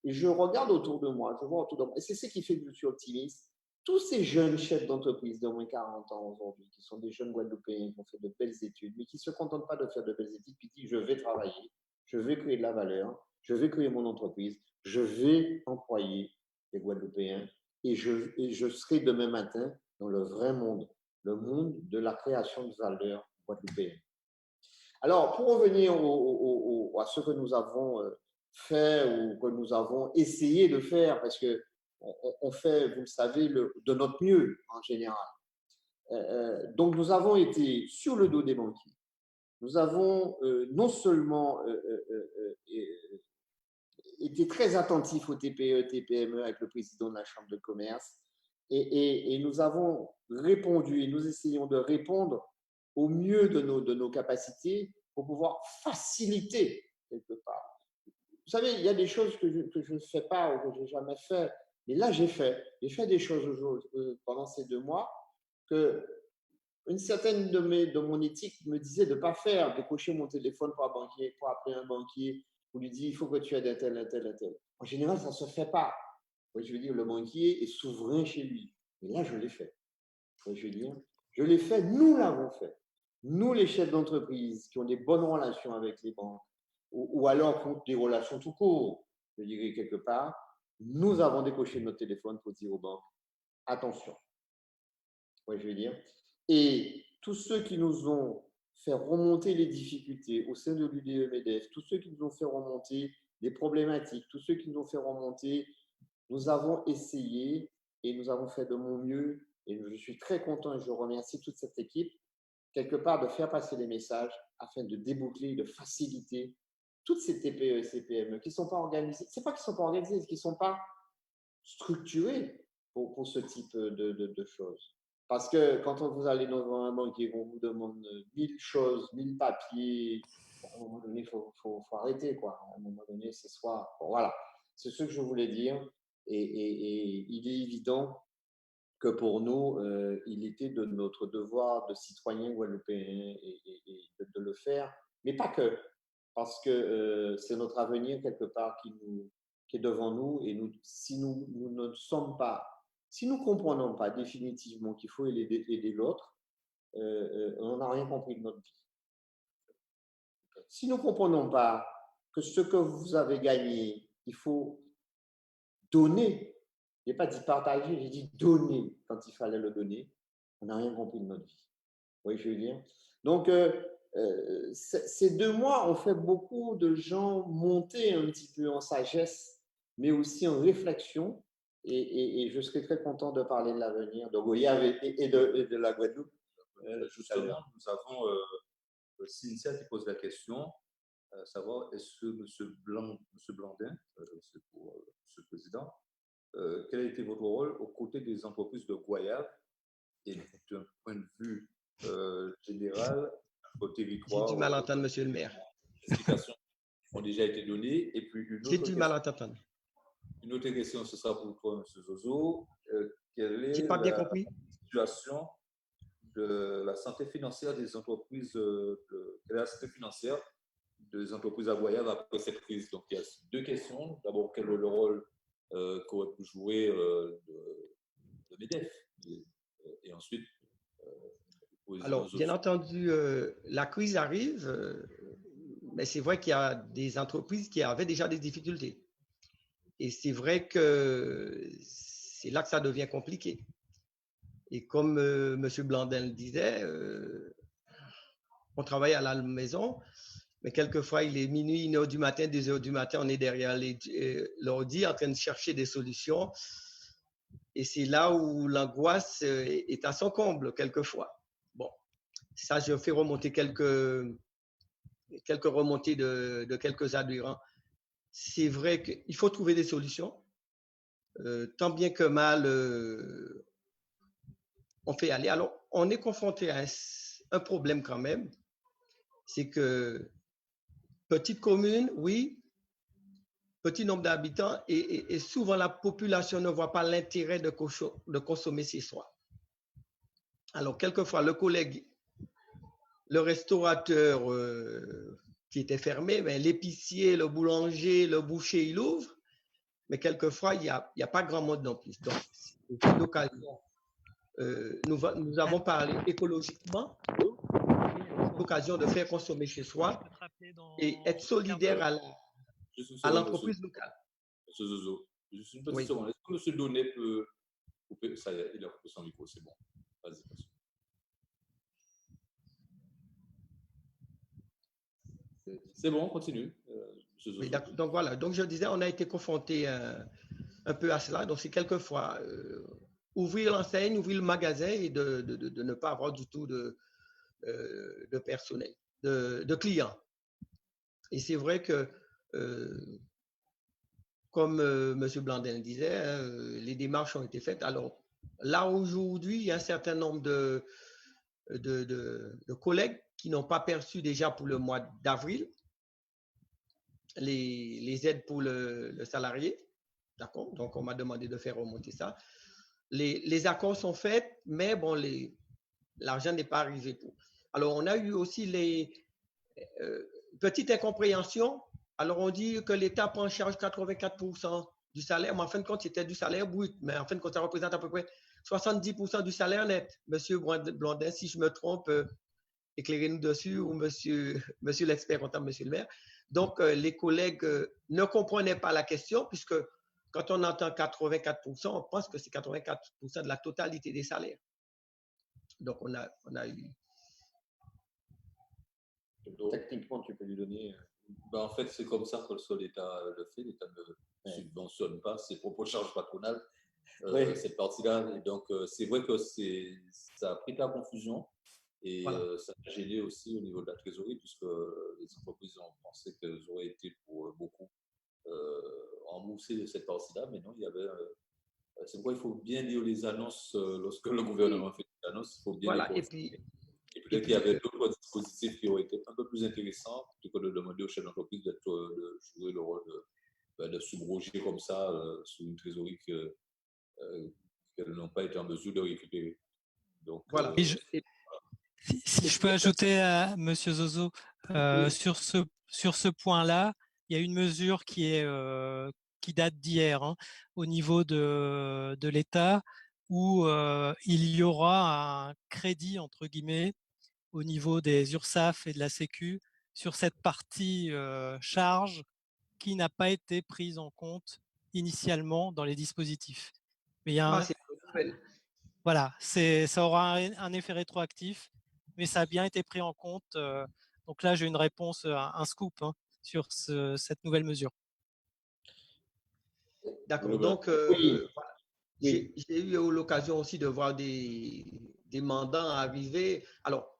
Et je regarde autour de moi, je vois autour de moi, et c'est ce qui fait que je suis optimiste. Tous ces jeunes chefs d'entreprise de moins de 40 ans aujourd'hui, qui sont des jeunes Guadeloupéens, qui ont fait de belles études, mais qui ne se contentent pas de faire de belles études, qui disent je vais travailler, je vais créer de la valeur, je vais créer mon entreprise, je vais employer les Guadeloupéens et je serai demain matin dans le vrai monde, le monde de la création de valeur guadeloupéenne. Alors, pour revenir à ce que nous avons fait ou que nous avons essayé de faire, parce qu'on fait, vous le savez, de notre mieux en général. Donc, nous avons été sur le dos des banquiers. Nous avons non seulement été très attentifs aux TPE, TPME avec le président de la Chambre de commerce Et nous avons répondu et nous essayons de répondre au mieux de nos capacités pour pouvoir faciliter quelque part. Vous savez, il y a des choses que je ne fais pas ou que je n'ai jamais fait, mais là, j'ai fait des choses pendant ces 2 mois que une certaine de mon éthique me disait de ne pas faire, décocher mon téléphone pour appeler un banquier, pour lui dire il faut que tu aides un tel, un tel, un tel. En général, ça ne se fait pas. Je veux dire, le banquier est souverain chez lui. Mais là, je l'ai fait. Je veux dire, je l'ai fait, nous l'avons fait. Nous, les chefs d'entreprise qui ont des bonnes relations avec les banques, ou alors qui ont des relations tout court, je dirais quelque part, nous avons décoché notre téléphone pour dire aux banques, attention. Je veux dire. Et tous ceux qui nous ont fait remonter les difficultés au sein de l'UDE-MEDEF, tous ceux qui nous ont fait remonter des problématiques, tous ceux qui nous ont fait remonter, nous avons essayé et nous avons fait de mon mieux. Et je suis très content et je remercie toute cette équipe, quelque part, de faire passer les messages afin de déboucler, de faciliter toutes ces TPE et ces PME qui ne sont pas organisées. Ce n'est pas qu'ils ne sont pas organisées, c'est qu'ils ne sont pas structurés pour ce type de choses. Parce que quand vous allez dans un banquier, on vous demande 1000 choses, 1000 papiers, à un moment donné, il faut arrêter, quoi. À un moment donné, c'est soit… Bon, voilà, c'est ce que je voulais dire. Et il est évident que pour nous, il était de notre devoir de citoyens guadeloupéens de le faire, mais pas que, parce que c'est notre avenir quelque part qui est devant nous, et si nous ne sommes pas, si nous ne comprenons pas définitivement qu'il faut aider l'autre, on n'a rien compris de notre vie. Si nous ne comprenons pas que ce que vous avez gagné, il faut donner, je n'ai pas dit partager, j'ai dit donner quand il fallait le donner, on n'a rien compris de notre vie. Vous voyez ce que je veux dire? Donc, ces 2 mois ont fait beaucoup de gens monter un petit peu en sagesse, mais aussi en réflexion. Et je serais très content de parler de l'avenir de Goyave et de la Guadeloupe. Justement, nous avons Cynthia qui pose la question, savoir est-ce que M. Blandin, c'est pour ce président, quel a été votre rôle aux côtés des entreprises de Goyave et d'un point de vue général au territoire? J'ai du mal à entendre, monsieur le maire. Les explications ont déjà été données. Et puis J'ai du mal à t'entendre. Une autre question, ce sera pour toi, M. Zozo. Quelle est pas bien compris. Situation de la santé financière des entreprises, la santé financière des entreprises à Goyave après cette crise? Donc, il y a 2 questions. D'abord, quel est le rôle qu'aurait pu jouer de MEDEF? Et ensuite, alors, bien entendu, la crise arrive, mais c'est vrai qu'il y a des entreprises qui avaient déjà des difficultés. Et c'est vrai que c'est là que ça devient compliqué. Et comme M. Blandin le disait, on travaille à la maison, mais quelquefois, il est minuit, 1h du matin, 2h du matin, on est derrière l'ordi en train de chercher des solutions. Et c'est là où l'angoisse est à son comble, quelquefois. Bon, ça, je fais remonter quelques remontées de quelques adhérents. C'est vrai qu'il faut trouver des solutions. Tant bien que mal, on fait aller. Alors, on est confronté à un problème quand même. C'est que petite commune, oui, petit nombre d'habitants, et souvent la population ne voit pas l'intérêt de consommer chez soi. Alors, quelquefois, le collègue, le restaurateur qui était fermé, mais l'épicier, le boulanger, le boucher, il ouvre. Mais quelquefois, il n'y a pas grand monde non plus. Donc, c'est l'occasion. Nous avons parlé écologiquement, l'occasion de faire consommer chez soi et être solidaire à l'entreprise locale. Monsieur Zozo, juste une petite seconde. Est-ce que M. Donnet peut couper? Ça y est, il a coupé son micro, c'est bon. Vas-y, monsieur. C'est bon, continue. Oui, donc voilà, donc je disais, on a été confronté un peu à cela. Donc c'est quelquefois ouvrir l'enseigne, ouvrir le magasin et de ne pas avoir du tout de personnel, de clients. Et c'est vrai que, comme M. Blandin disait, les démarches ont été faites. Alors, là, aujourd'hui, il y a un certain nombre de collègues qui n'ont pas perçu déjà pour le mois d'avril les aides pour le salarié. D'accord? Donc, on m'a demandé de faire remonter ça. Les accords sont faits, mais bon, l'argent n'est pas arrivé pour. Alors, on a eu aussi les petites incompréhensions. Alors, on dit que l'État prend en charge 84% du salaire, mais en fin de compte, c'était du salaire brut. Mais en fin de compte, ça représente à peu près 70% du salaire net. Monsieur Blondin, si je me trompe, éclairez-nous dessus, ou monsieur l'expert comptable, monsieur le maire. Donc, les collègues ne comprenaient pas la question, puisque quand on entend 84%, on pense que c'est 84% de la totalité des salaires. Donc, on a eu. Techniquement, tu peux lui donner. Ben, en fait, c'est comme ça que l'État le fait. L'État ne subventionne pas ses propres charges patronales, cette partie-là. Et donc, c'est vrai que ça a pris de la confusion et Voilà. ça a gêné aussi au niveau de la trésorerie, puisque les entreprises ont pensé qu'elles auraient été pour beaucoup emboursées de cette partie-là. Mais non, il y avait. C'est pourquoi il faut bien lire les annonces lorsque le gouvernement fait des annonces. Il faut bien Voilà. les et peut-être qu'il y avait d'autres dispositifs qui auraient été un peu plus intéressants plutôt que de demander aux chefs d'entreprise de jouer le rôle de subroger comme ça sous une trésorerie qu'elles n'ont pas été en mesure de récupérer. Donc, voilà. Si je peux ajouter à M. Zozo, sur ce point-là, il y a une mesure qui date d'hier au niveau de l'État où il y aura un crédit, entre guillemets, au niveau des URSSAF et de la Sécu sur cette partie charge qui n'a pas été prise en compte initialement dans les dispositifs. Mais il y a voilà, ça aura un effet rétroactif, mais ça a bien été pris en compte. Donc là, j'ai une réponse, un scoop sur cette nouvelle mesure. D'accord. Donc, oui. j'ai eu l'occasion aussi de voir des mandants arriver. Alors,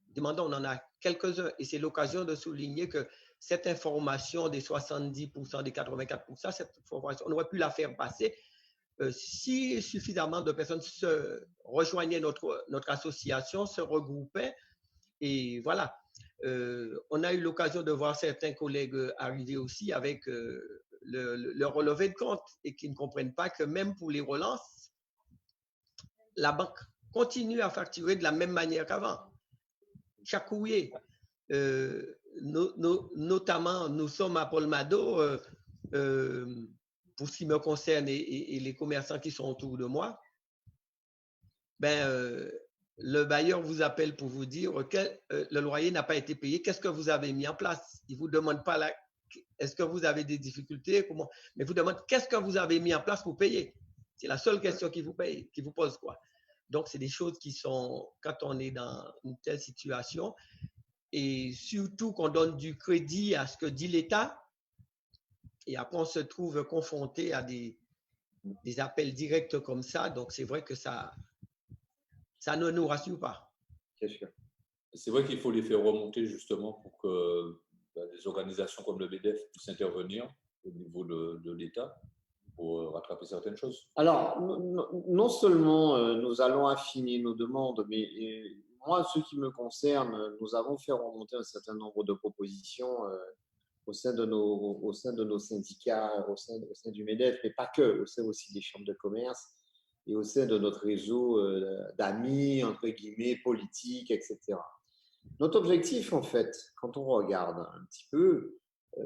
des mandants, on en a quelques-uns, et c'est l'occasion de souligner que cette information des 70%, des 84%, cette information, on aurait pu la faire passer si suffisamment de personnes se rejoignaient notre association, se regroupaient. Et voilà, on a eu l'occasion de voir certains collègues arriver aussi avec le relevé de compte et qui ne comprennent pas que même pour les relances, la banque continue à facturer de la même manière qu'avant. Chaque courrier, notamment, nous sommes à Paul Mado, pour ce qui me concerne et les commerçants qui sont autour de moi, le bailleur vous appelle pour vous dire que le loyer n'a pas été payé. Qu'est-ce que vous avez mis en place? Il ne vous demande pas est-ce que vous avez des difficultés, comment, mais vous demande qu'est-ce que vous avez mis en place pour payer. C'est la seule question qu'il vous pose, quoi. Donc, c'est des choses qui sont, quand on est dans une telle situation, et surtout qu'on donne du crédit à ce que dit l'État, et après on se trouve confronté à des appels directs comme ça. Donc, c'est vrai que ça ne nous rassure pas. C'est sûr. C'est vrai qu'il faut les faire remonter justement pour que des organisations comme le MEDEF puissent intervenir au niveau de l'État pour rattraper certaines choses. Alors, non seulement nous allons affiner nos demandes, mais moi, ce qui me concerne, nous avons fait remonter un certain nombre de propositions au sein de nos syndicats, au sein du MEDEF, mais pas que, au sein aussi des chambres de commerce et au sein de notre réseau d'amis, entre guillemets, politiques, etc. Notre objectif, en fait, quand on regarde un petit peu,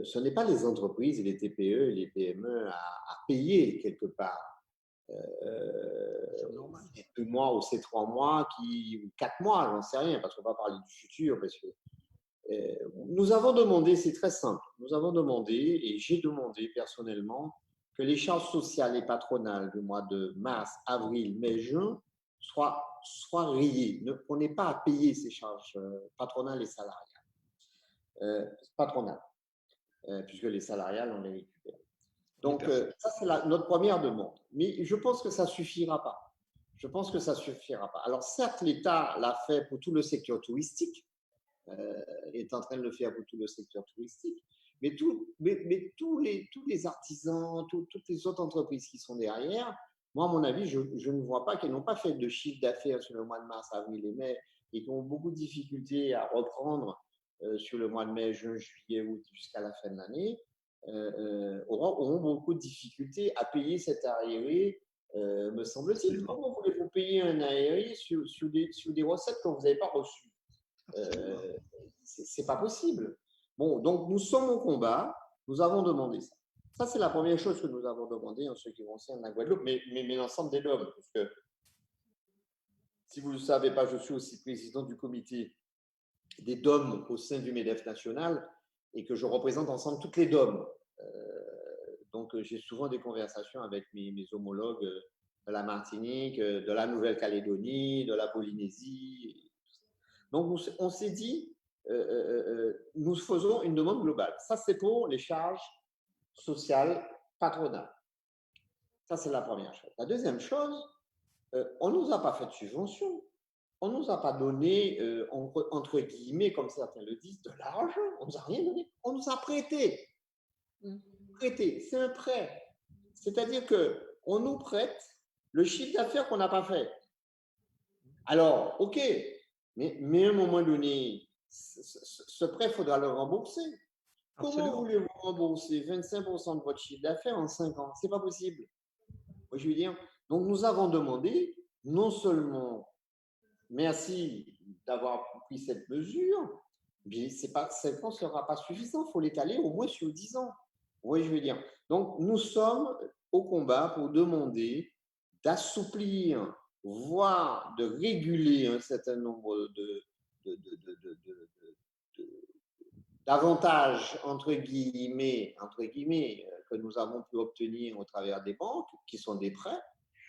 ce n'est pas les entreprises et les TPE et les PME à payer quelque part. C'est 2 mois ou c'est 3 mois, ou 4 mois, j'en sais rien, parce qu'on va parler du futur. Parce que nous avons demandé, c'est très simple, nous avons demandé, et j'ai demandé personnellement, que les charges sociales et patronales du mois de mars, avril, mai, juin soient rayées. On n'ait pas à payer ces charges patronales et salariales. Patronales, puisque les salariales, on les récupère. Donc, ça, c'est notre première demande. Mais je pense que ça ne suffira pas. Je pense que ça ne suffira pas. Alors, certes, l'État l'a fait pour tout le secteur touristique, est en train de le faire pour tout le secteur touristique, mais tous les artisans, toutes les autres entreprises qui sont derrière moi, à mon avis, je ne vois pas qu'elles n'ont pas fait de chiffre d'affaires sur le mois de mars, avril et mai et qui ont beaucoup de difficultés à reprendre sur le mois de mai, juin, juillet, août jusqu'à la fin de l'année, auront beaucoup de difficultés à payer cet arriéré, me semble-t-il. Comment voulez-vous payer un arriéré sur des recettes que vous n'avez pas reçues? C'est pas possible. Bon, donc nous sommes au combat, nous avons demandé ça. Ça, c'est la première chose que nous avons demandé en ce qui concerne la Guadeloupe, mais l'ensemble des DOM. Parce que, si vous ne le savez pas, je suis aussi président du comité des DOM au sein du MEDEF national et que je représente ensemble toutes les DOM. Donc, j'ai souvent des conversations avec mes homologues de la Martinique, de la Nouvelle-Calédonie, de la Polynésie. Donc, on s'est dit, nous faisons une demande globale. Ça, c'est pour les charges sociales patronales. Ça, c'est la première chose. La deuxième chose, on ne nous a pas fait de subvention. On ne nous a pas donné, entre guillemets, comme certains le disent, de l'argent. On ne nous a rien donné. On nous a prêté. Prêté, c'est un prêt. C'est-à-dire qu'on nous prête le chiffre d'affaires qu'on n'a pas fait. Alors, OK, mais à un moment donné, ce prêt, il faudra le rembourser. Absolument. Comment voulez-vous rembourser 25% de votre chiffre d'affaires en 5 ans? Ce n'est pas possible. Moi, je veux dire, donc nous avons demandé, non seulement merci d'avoir pris cette mesure, mais 5 ans ne sera pas suffisant, il faut l'étaler au moins sur 10 ans. Oui, je veux dire. Donc, nous sommes au combat pour demander d'assouplir, voire de réguler un certain nombre d'avantages, entre guillemets, que nous avons pu obtenir au travers des banques, qui sont des prêts,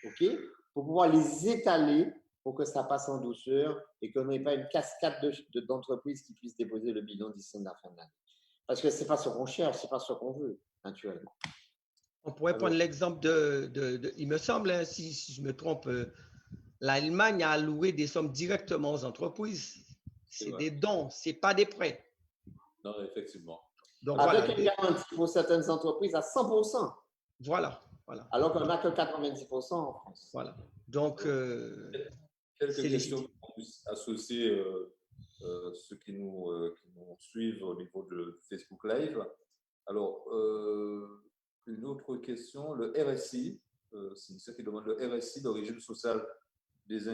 OK, pour pouvoir les étaler pour que ça passe en douceur et qu'on n'ait pas une cascade d'entreprises qui puissent déposer le bilan d'ici la fin de l'année. Parce que ce n'est pas ce qu'on cherche, ce n'est pas ce qu'on veut, naturellement. On pourrait prendre l'exemple il me semble, hein, si je me trompe, l'Allemagne a alloué des sommes directement aux entreprises. C'est des dons, ce n'est pas des prêts. Non, effectivement. Donc, avec une garantie pour certaines entreprises à 100%. Voilà. Alors qu'on n'a que 90% en France. Voilà. Donc, quelques questions qu'on puisse associer ceux qui nous suivent au niveau de Facebook Live. Alors, une autre question, le RSI, c'est ceux qui demandent le RSI d'origine sociale des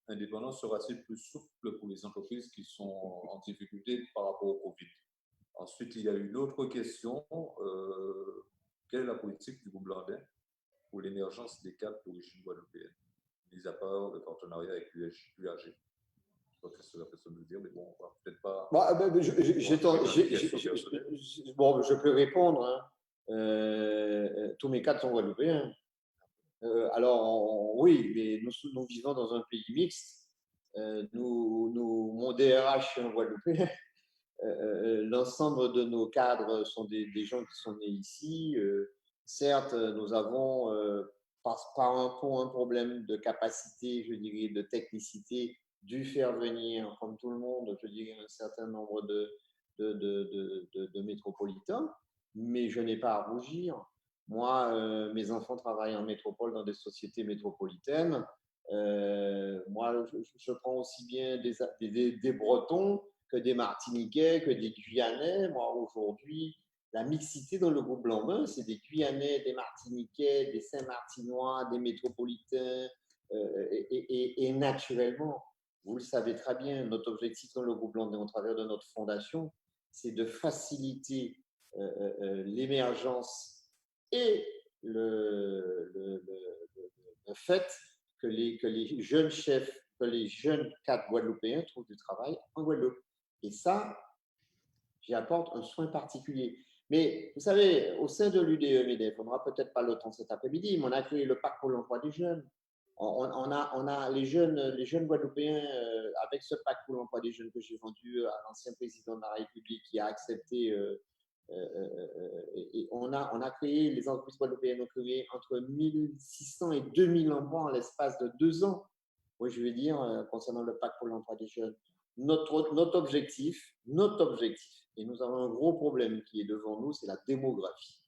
indépendants sera-t-il plus souple pour les entreprises qui sont en difficulté par rapport au Covid? Ensuite, il y a une autre question. Quelle est la politique du groupe Blandin pour l'émergence des cadres d'origine guadeloupéenne, mis à part le partenariat avec l'UAG? Je ne sais pas ce que la personne veut dire, mais bon, on va peut-être pas. Bon, je peux répondre. Hein. Tous mes cadres sont guadeloupéens. Alors, oui, mais nous vivons dans un pays mixte. Mon DRH est un Guadeloupéen. L'ensemble de nos cadres sont des gens qui sont nés ici. Certes, nous avons, pour un problème de capacité, je dirais, de technicité, dû faire venir, comme tout le monde, je dirais, un certain nombre de métropolitains, mais je n'ai pas à rougir. Moi, mes enfants travaillent en métropole dans des sociétés métropolitaines. Moi, je prends aussi bien des Bretons que des Martiniquais, que des Guyanais. Moi, aujourd'hui, la mixité dans le groupe Blandin, c'est des Guyanais, des Martiniquais, des Saint-Martinois, des métropolitains. Et naturellement, vous le savez très bien, notre objectif dans le groupe Blandin, au travers de notre fondation, c'est de faciliter l'émergence et le fait que les jeunes chefs, que les jeunes cadres guadeloupéens trouvent du travail en Guadeloupe. Et ça, j'y apporte un soin particulier. Mais vous savez, au sein de l'UDE-MEDEF, on n'aura peut-être pas le temps cet après-midi, mais on a créé le pacte pour l'emploi des jeunes. On a les jeunes guadeloupéens, avec ce pacte pour l'emploi des jeunes que j'ai vendu à l'ancien président de la République qui a accepté, et on a créé, les entreprises guadeloupéennes ont créé entre 1600 et 2000 emplois en l'espace de 2 ans. Oui, je veux dire, concernant le pacte pour l'emploi des jeunes. Notre objectif, et nous avons un gros problème qui est devant nous, c'est la démographie.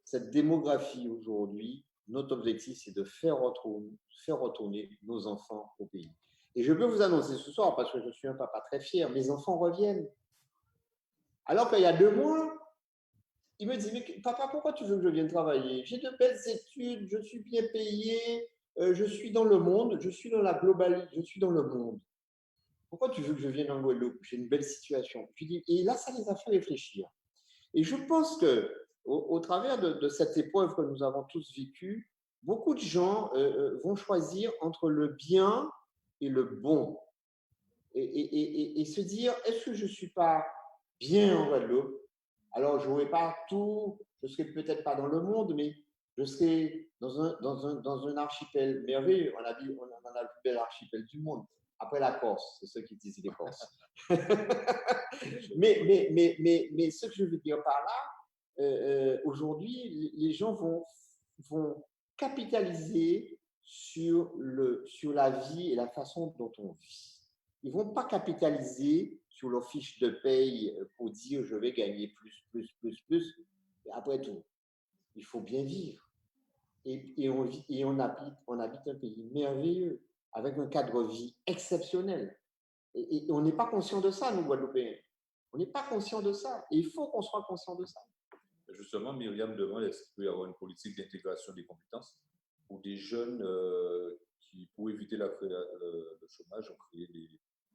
Cette démographie aujourd'hui notre objectif, c'est de faire retourner nos enfants au pays. Et je peux vous annoncer ce soir, parce que je suis un papa très fier, mes enfants reviennent. Alors qu'il y a 2 mois, il me dit, mais papa, pourquoi tu veux que je vienne travailler? J'ai de belles études, je suis bien payé, je suis dans le monde, je suis dans la globalité, je suis dans le monde. Pourquoi tu veux que je vienne en Guadeloupe? J'ai une belle situation. Je dis, et là, ça les a fait réfléchir. Et je pense que au travers de cette épreuve que nous avons tous vécue, beaucoup de gens vont choisir entre le bien et le bon. Et se dire, est-ce que je ne suis pas bien en Guadeloupe? Alors, je n'aurai pas tout, je ne serai peut-être pas dans le monde, mais je serai dans un archipel merveilleux. On a le plus bel archipel du monde. Après la Corse, c'est ceux qui disent les Corses. mais ce que je veux dire par là, aujourd'hui, les gens vont capitaliser sur la vie et la façon dont on vit. Ils ne vont pas capitaliser sur leur fiche de paye pour dire je vais gagner plus. Et après tout, il faut bien vivre. Et on habite un pays merveilleux, avec un cadre de vie exceptionnel. Et on n'est pas conscient de ça, nous, Guadeloupéens. On n'est pas conscient de ça. Et il faut qu'on soit conscient de ça. Justement, Myriam demande est-ce qu'il peut y avoir une politique d'intégration des compétences pour des jeunes qui, pour éviter le chômage, ont créé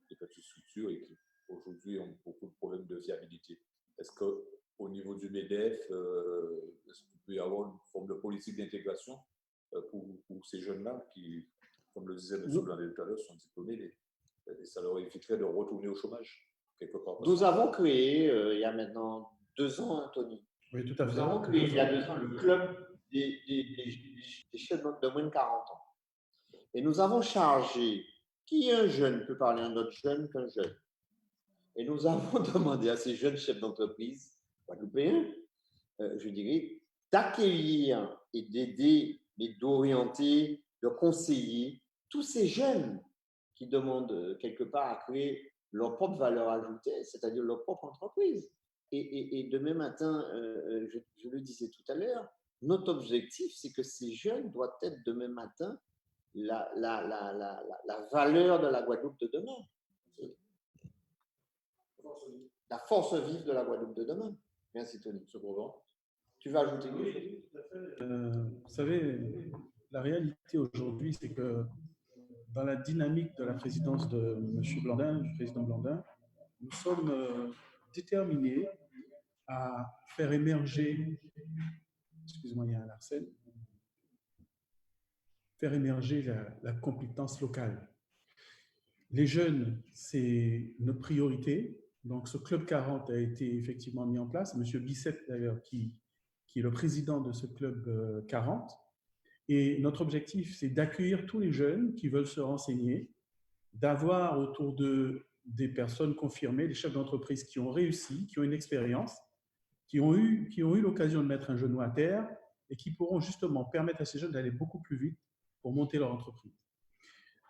des petites structures et qui, aujourd'hui, ont beaucoup de problèmes de viabilité. Est-ce qu'au niveau du MEDEF, est-ce qu'il peut y avoir une forme de politique d'intégration pour ces jeunes-là qui, comme le disait M. Blandet tout à l'heure, sont diplômés et ça leur éviterait de retourner au chômage quelque part? Nous avons créé, il y a maintenant 2 ans, Anthony. Oui, tout à fait. Nous avons créé il y a 2 ans le club des jeunes de moins de 40 ans. Et nous avons chargé, qui un jeune peut parler à un autre jeune qu'un jeune? Et nous avons demandé à ces jeunes chefs d'entreprise guadeloupéens, je dirais, d'accueillir et d'aider, mais d'orienter, de conseiller tous ces jeunes qui demandent quelque part à créer leur propre valeur ajoutée, c'est-à-dire leur propre entreprise. Et demain matin, je le disais tout à l'heure, notre objectif, c'est que ces jeunes doivent être demain matin la valeur de la Guadeloupe de demain. La force vive de la Guadeloupe de demain. Merci, Tony. Tu vas ajouter quelque chose? Tout à fait. Vous savez, la réalité aujourd'hui, c'est que dans la dynamique de la présidence de M. Blandin, du président Blandin, nous sommes déterminés à faire émerger, excuse-moi, il y a un Larsen, faire émerger la compétence locale. Les jeunes, c'est notre priorité. Donc, ce Club 40 a été effectivement mis en place. M. Bissette, d'ailleurs, qui est le président de ce Club 40. Et notre objectif, c'est d'accueillir tous les jeunes qui veulent se renseigner, d'avoir autour d'eux des personnes confirmées, des chefs d'entreprise qui ont réussi, qui ont une expérience, qui ont eu l'occasion de mettre un genou à terre et qui pourront justement permettre à ces jeunes d'aller beaucoup plus vite pour monter leur entreprise.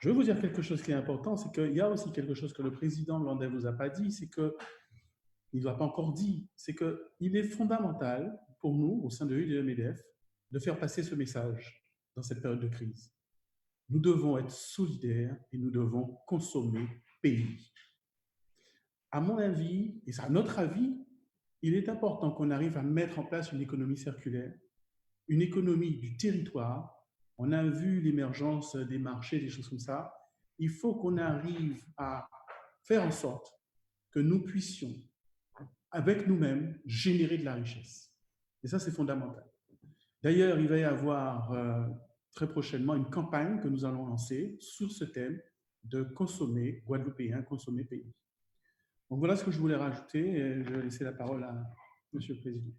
Je vais vous dire quelque chose qui est important, c'est qu'il y a aussi quelque chose que le président Blandin ne vous a pas dit, c'est qu'il ne l'a pas encore dit, c'est qu'il est fondamental pour nous, au sein de l'UDMEDEF, de faire passer ce message dans cette période de crise. Nous devons être solidaires et nous devons consommer pays. À mon avis, et à notre avis, il est important qu'on arrive à mettre en place une économie circulaire, une économie du territoire. On a vu l'émergence des marchés, des choses comme ça. Il faut qu'on arrive à faire en sorte que nous puissions, avec nous-mêmes, générer de la richesse. Et ça, c'est fondamental. D'ailleurs, il va y avoir très prochainement une campagne que nous allons lancer sur ce thème de consommer guadeloupéen, consommer pays. Donc voilà ce que je voulais rajouter et je vais laisser la parole à M. le Président.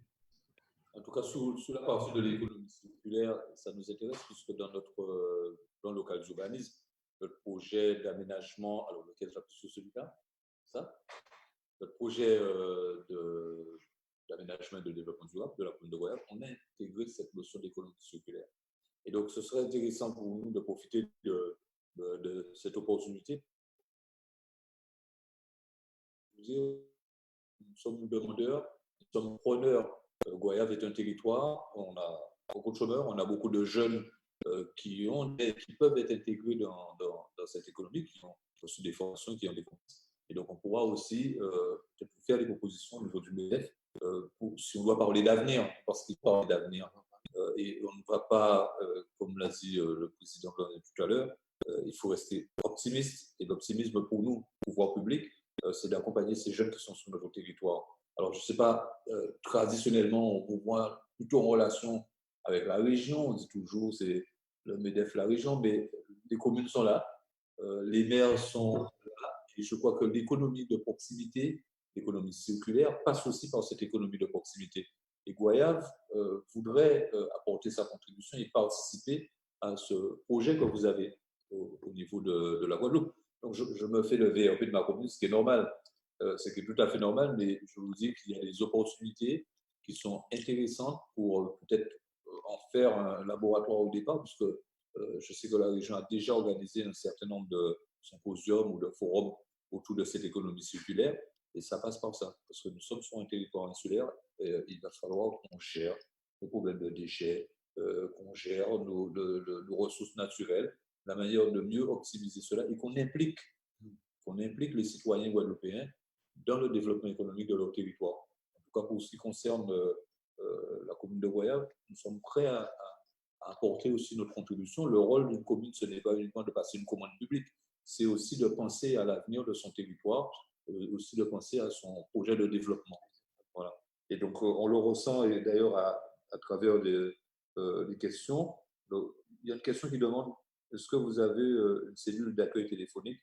En tout cas, sous la partie de l'économie circulaire, ça nous intéresse puisque dans notre plan local d'urbanisme, notre projet d'aménagement, alors lequel j'appuie sur celui-là, ça, notre projet d'aménagement et de développement durable de la commune de Goyave, on a intégré cette notion d'économie circulaire. Et donc, ce serait intéressant pour nous de profiter de cette opportunité. Nous sommes demandeurs, nous sommes preneurs. Goyave est un territoire, on a beaucoup de chômeurs, on a beaucoup de jeunes qui peuvent être intégrés dans cette économie, qui ont reçu des formations, qui ont des compétences. Et donc, on pourra aussi faire des propositions au niveau du MEDEF si on doit parler d'avenir, parce qu'il parle d'avenir. Et on ne va pas, comme l'a dit le président tout à l'heure, il faut rester optimiste. Et l'optimisme pour nous, pouvoir public, c'est d'accompagner ces jeunes qui sont sur notre territoire. Alors, je ne sais pas, traditionnellement, on vous voit plutôt en relation avec la région. On dit toujours c'est le MEDEF, la région, mais les communes sont là, les maires sont là. Et je crois que l'économie de proximité, l'économie circulaire, passe aussi par cette économie de proximité. Et Goyave voudrait apporter sa contribution et participer à ce projet que vous avez au niveau de la Guadeloupe. Donc, je me fais le VRP de ma commune, ce qui est normal, ce qui est tout à fait normal, mais je vous dis qu'il y a des opportunités qui sont intéressantes pour peut-être en faire un laboratoire au départ, puisque je sais que la région a déjà organisé un certain nombre de symposiums ou de forums autour de cette économie circulaire, et ça passe par ça, parce que nous sommes sur un territoire insulaire, et il va falloir qu'on gère les problèmes de déchets, qu'on gère nos ressources naturelles, la manière de mieux optimiser cela, et qu'on implique les citoyens guadeloupéens dans le développement économique de leur territoire. En tout cas, pour ce qui concerne la commune de Goyave, nous sommes prêts à apporter aussi notre contribution. Le rôle d'une commune, ce n'est pas uniquement de passer une commande publique, c'est aussi de penser à l'avenir de son territoire, aussi de penser à son projet de développement. Voilà. Et donc, on le ressent, et d'ailleurs, à travers les questions. Donc, il y a une question qui demande, est-ce que vous avez une cellule d'accueil téléphonique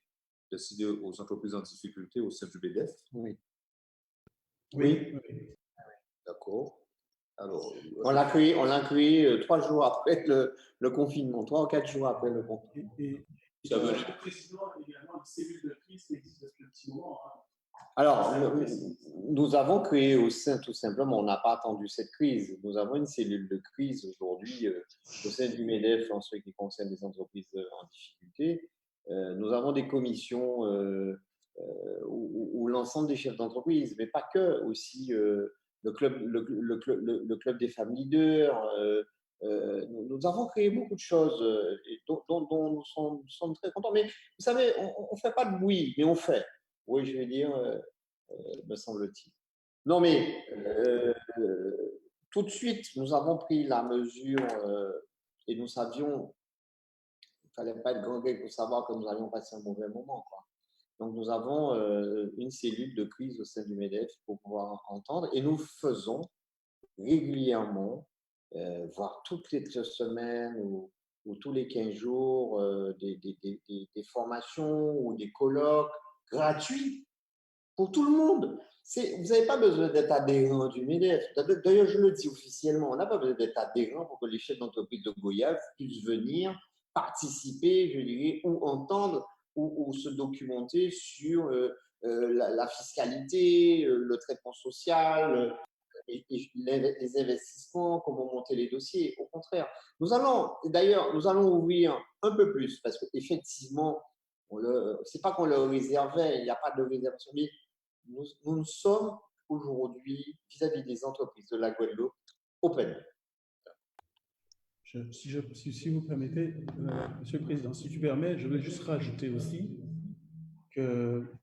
destinée aux entreprises en difficulté au sein du MEDEF? Oui. Oui. D'accord. Alors, on l'a créé 3 jours après le confinement, 3 ou 4 jours après le confinement. Le président a également une cellule de crise qui existe depuis un petit moment. Alors, nous avons créé au sein, tout simplement, on n'a pas attendu cette crise. Nous avons une cellule de crise aujourd'hui au sein du MEDEF en ce qui concerne les entreprises en difficulté. Nous avons des commissions où l'ensemble des chefs d'entreprise, mais pas que, aussi le club des femmes leaders. Nous avons créé beaucoup de choses dont nous sommes très contents. Mais vous savez, on ne fait pas de bruit, mais on fait. Oui, je vais dire, me semble-t-il. Non, mais tout de suite, nous avons pris la mesure et nous savions, il ne fallait pas être grand pour savoir que nous allions passer un mauvais moment, quoi. Donc, nous avons une cellule de crise au sein du MEDEF pour pouvoir entendre et nous faisons régulièrement, voire toutes les semaines ou tous les 15 jours, des formations ou des colloques gratuits pour tout le monde. Vous n'avez pas besoin d'être adhérent du MEDEF. D'ailleurs, je le dis officiellement, on n'a pas besoin d'être adhérent pour que les chefs d'entreprise de Goyave puissent venir participer, je dirais, ou entendre ou se documenter sur la fiscalité, le traitement social, les investissements, comment monter les dossiers. Au contraire, nous allons ouvrir un peu plus parce qu'effectivement, c'est pas qu'on le réservait, il n'y a pas de réservation, mais nous sommes aujourd'hui, vis-à-vis des entreprises de la Guadeloupe, open. Si vous permettez, Monsieur le Président, si tu permets, je veux juste rajouter aussi que le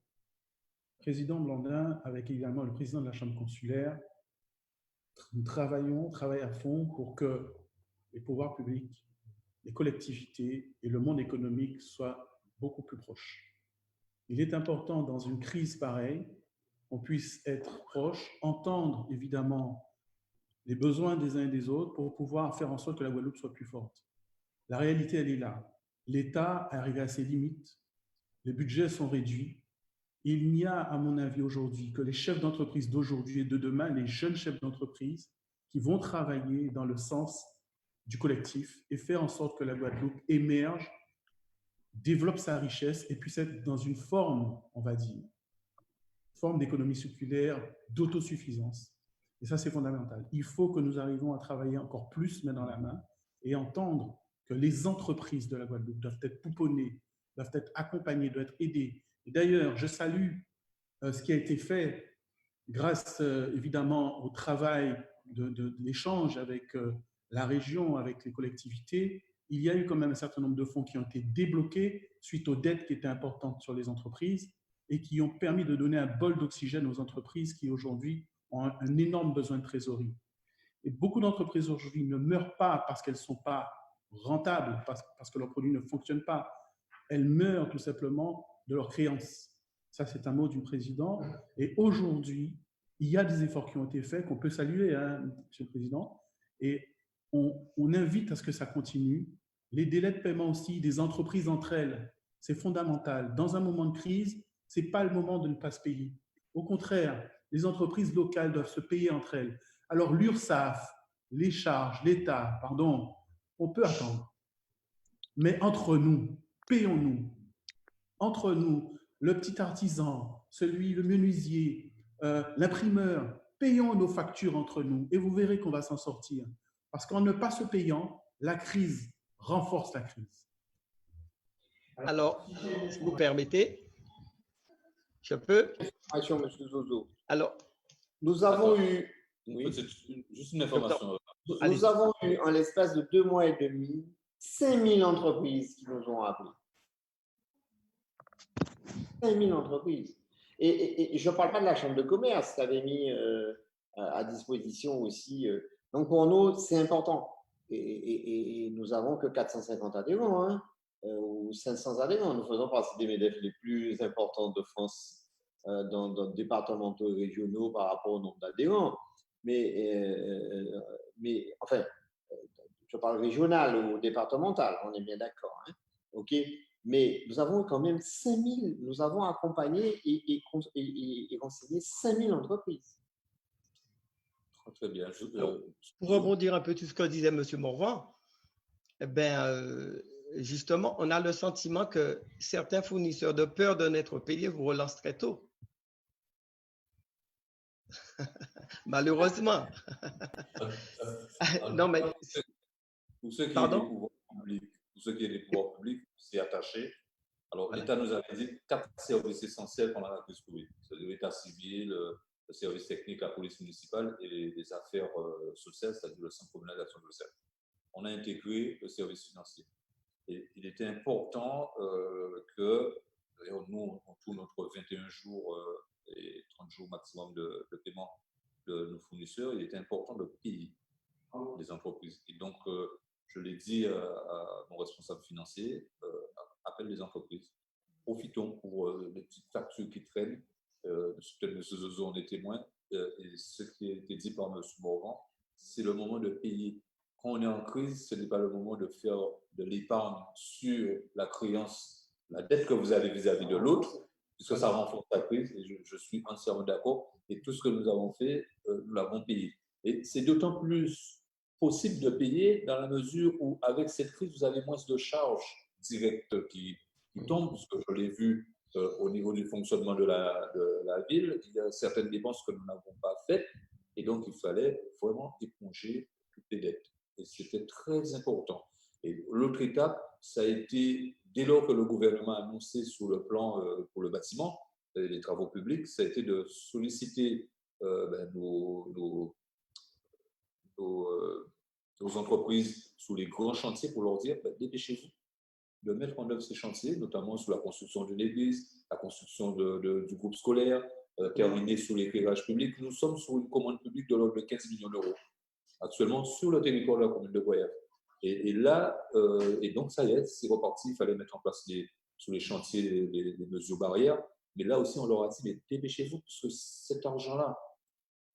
président Blandin, avec également le président de la Chambre consulaire, nous travaillons à fond pour que les pouvoirs publics, les collectivités et le monde économique soient beaucoup plus proches. Il est important dans une crise pareille qu'on puisse être proche, entendre évidemment les besoins des uns et des autres pour pouvoir faire en sorte que la Guadeloupe soit plus forte. La réalité, elle est là. L'État est arrivé à ses limites, les budgets sont réduits. Il n'y a, à mon avis, aujourd'hui que les chefs d'entreprise d'aujourd'hui et de demain, les jeunes chefs d'entreprise qui vont travailler dans le sens du collectif et faire en sorte que la Guadeloupe émerge, développe sa richesse et puisse être dans une forme, on va dire, forme d'économie circulaire, d'autosuffisance. Et ça, c'est fondamental. Il faut que nous arrivions à travailler encore plus main dans la main et entendre que les entreprises de la Guadeloupe doivent être pouponnées, doivent être accompagnées, doivent être aidées. Et d'ailleurs, je salue ce qui a été fait grâce évidemment au travail de l'échange avec la région avec les collectivités, il y a eu quand même un certain nombre de fonds qui ont été débloqués suite aux dettes qui étaient importantes sur les entreprises et qui ont permis de donner un bol d'oxygène aux entreprises qui aujourd'hui ont un énorme besoin de trésorerie. Et beaucoup d'entreprises aujourd'hui ne meurent pas parce qu'elles ne sont pas rentables, parce que leurs produits ne fonctionnent pas. Elles meurent tout simplement de leurs créances. Ça, c'est un mot du président. Et aujourd'hui, il y a des efforts qui ont été faits, qu'on peut saluer, hein, Monsieur le Président. Et on invite à ce que ça continue. Les délais de paiement aussi des entreprises entre elles, c'est fondamental. Dans un moment de crise, ce n'est pas le moment de ne pas se payer. Au contraire, les entreprises locales doivent se payer entre elles. Alors l'URSSAF, les charges, l'État, pardon, on peut attendre. Mais entre nous, payons-nous. Entre nous, le petit artisan, le menuisier, l'imprimeur, payons nos factures entre nous et vous verrez qu'on va s'en sortir. Parce qu'en ne pas se payant, la crise renforce la crise. Alors, si vous permettez, je peux. Monsieur Zozo. Alors, Nous avons eu. Oui. Juste une information. Nous avons eu, en l'espace de 2 mois et demi, 5000 entreprises qui nous ont appelés. 5000 entreprises. Et je ne parle pas de la Chambre de commerce, qui avait mis à disposition aussi. Donc, pour nous, c'est important. Et nous n'avons que 450 adhérents, hein, ou 500 adhérents. Nous faisons partie des MEDEF les plus importants de France dans départementaux et régionaux par rapport au nombre d'adhérents. Mais enfin, je parle régional ou départemental, on est bien d'accord. Hein, OK. Mais nous avons quand même 5000, nous avons accompagné et renseigné 5000 entreprises. Très bien. Pour rebondir un peu sur ce que disait M. Morvan, justement, on a le sentiment que certains fournisseurs, de peur de n'être payés, vous relancent très tôt. Malheureusement. Non, mais. Pour ceux qui est des pouvoirs publics, c'est attaché. Alors, voilà. L'État nous avait dit 4 services essentiels pendant la crise Covid. C'est l'État civil, le service technique, la police municipale et les affaires sociales, c'est-à-dire le centre communal d'action sociale. On a intégré le service financier. Et il était important que, d'ailleurs, nous, on tourne notre 21 jours et 30 jours maximum de paiement de nos fournisseurs, il était important de payer les entreprises. Et donc, je l'ai dit à mon responsable financier, appelle les entreprises. Profitons pour les petites factures qui traînent. Peut-être M. Zozo en est témoin. Et ce qui a été dit par M. Morvan, c'est le moment de payer. Quand on est en crise, ce n'est pas le moment de faire de l'épargne sur la créance, la dette que vous avez vis-à-vis de l'autre, puisque ça renforce la crise. Et je suis entièrement d'accord. Et tout ce que nous avons fait, nous l'avons payé. Et c'est d'autant plus possible de payer dans la mesure où, avec cette crise, vous avez moins de charges directes qui tombent, parce que je l'ai vu au niveau du fonctionnement de la ville. Il y a certaines dépenses que nous n'avons pas faites, et donc il fallait vraiment éponger toutes les dettes. Et c'était très important. Et l'autre étape, ça a été, dès lors que le gouvernement a annoncé sur le plan pour le bâtiment, les travaux publics, ça a été de solliciter nos entreprises sous les grands chantiers pour leur dire dépêchez-vous de mettre en œuvre ces chantiers, notamment sur la construction d'une église, la construction du groupe scolaire, terminer sur l'éclairage public. Nous sommes sur une commande publique de l'ordre de 15 millions d'euros actuellement sur le territoire de la commune de Goyave. Et là, et donc ça y est, c'est reparti, il fallait mettre en place sur les chantiers les mesures barrières. Mais là aussi, on leur a dit, mais dépêchez-vous, parce que cet argent-là,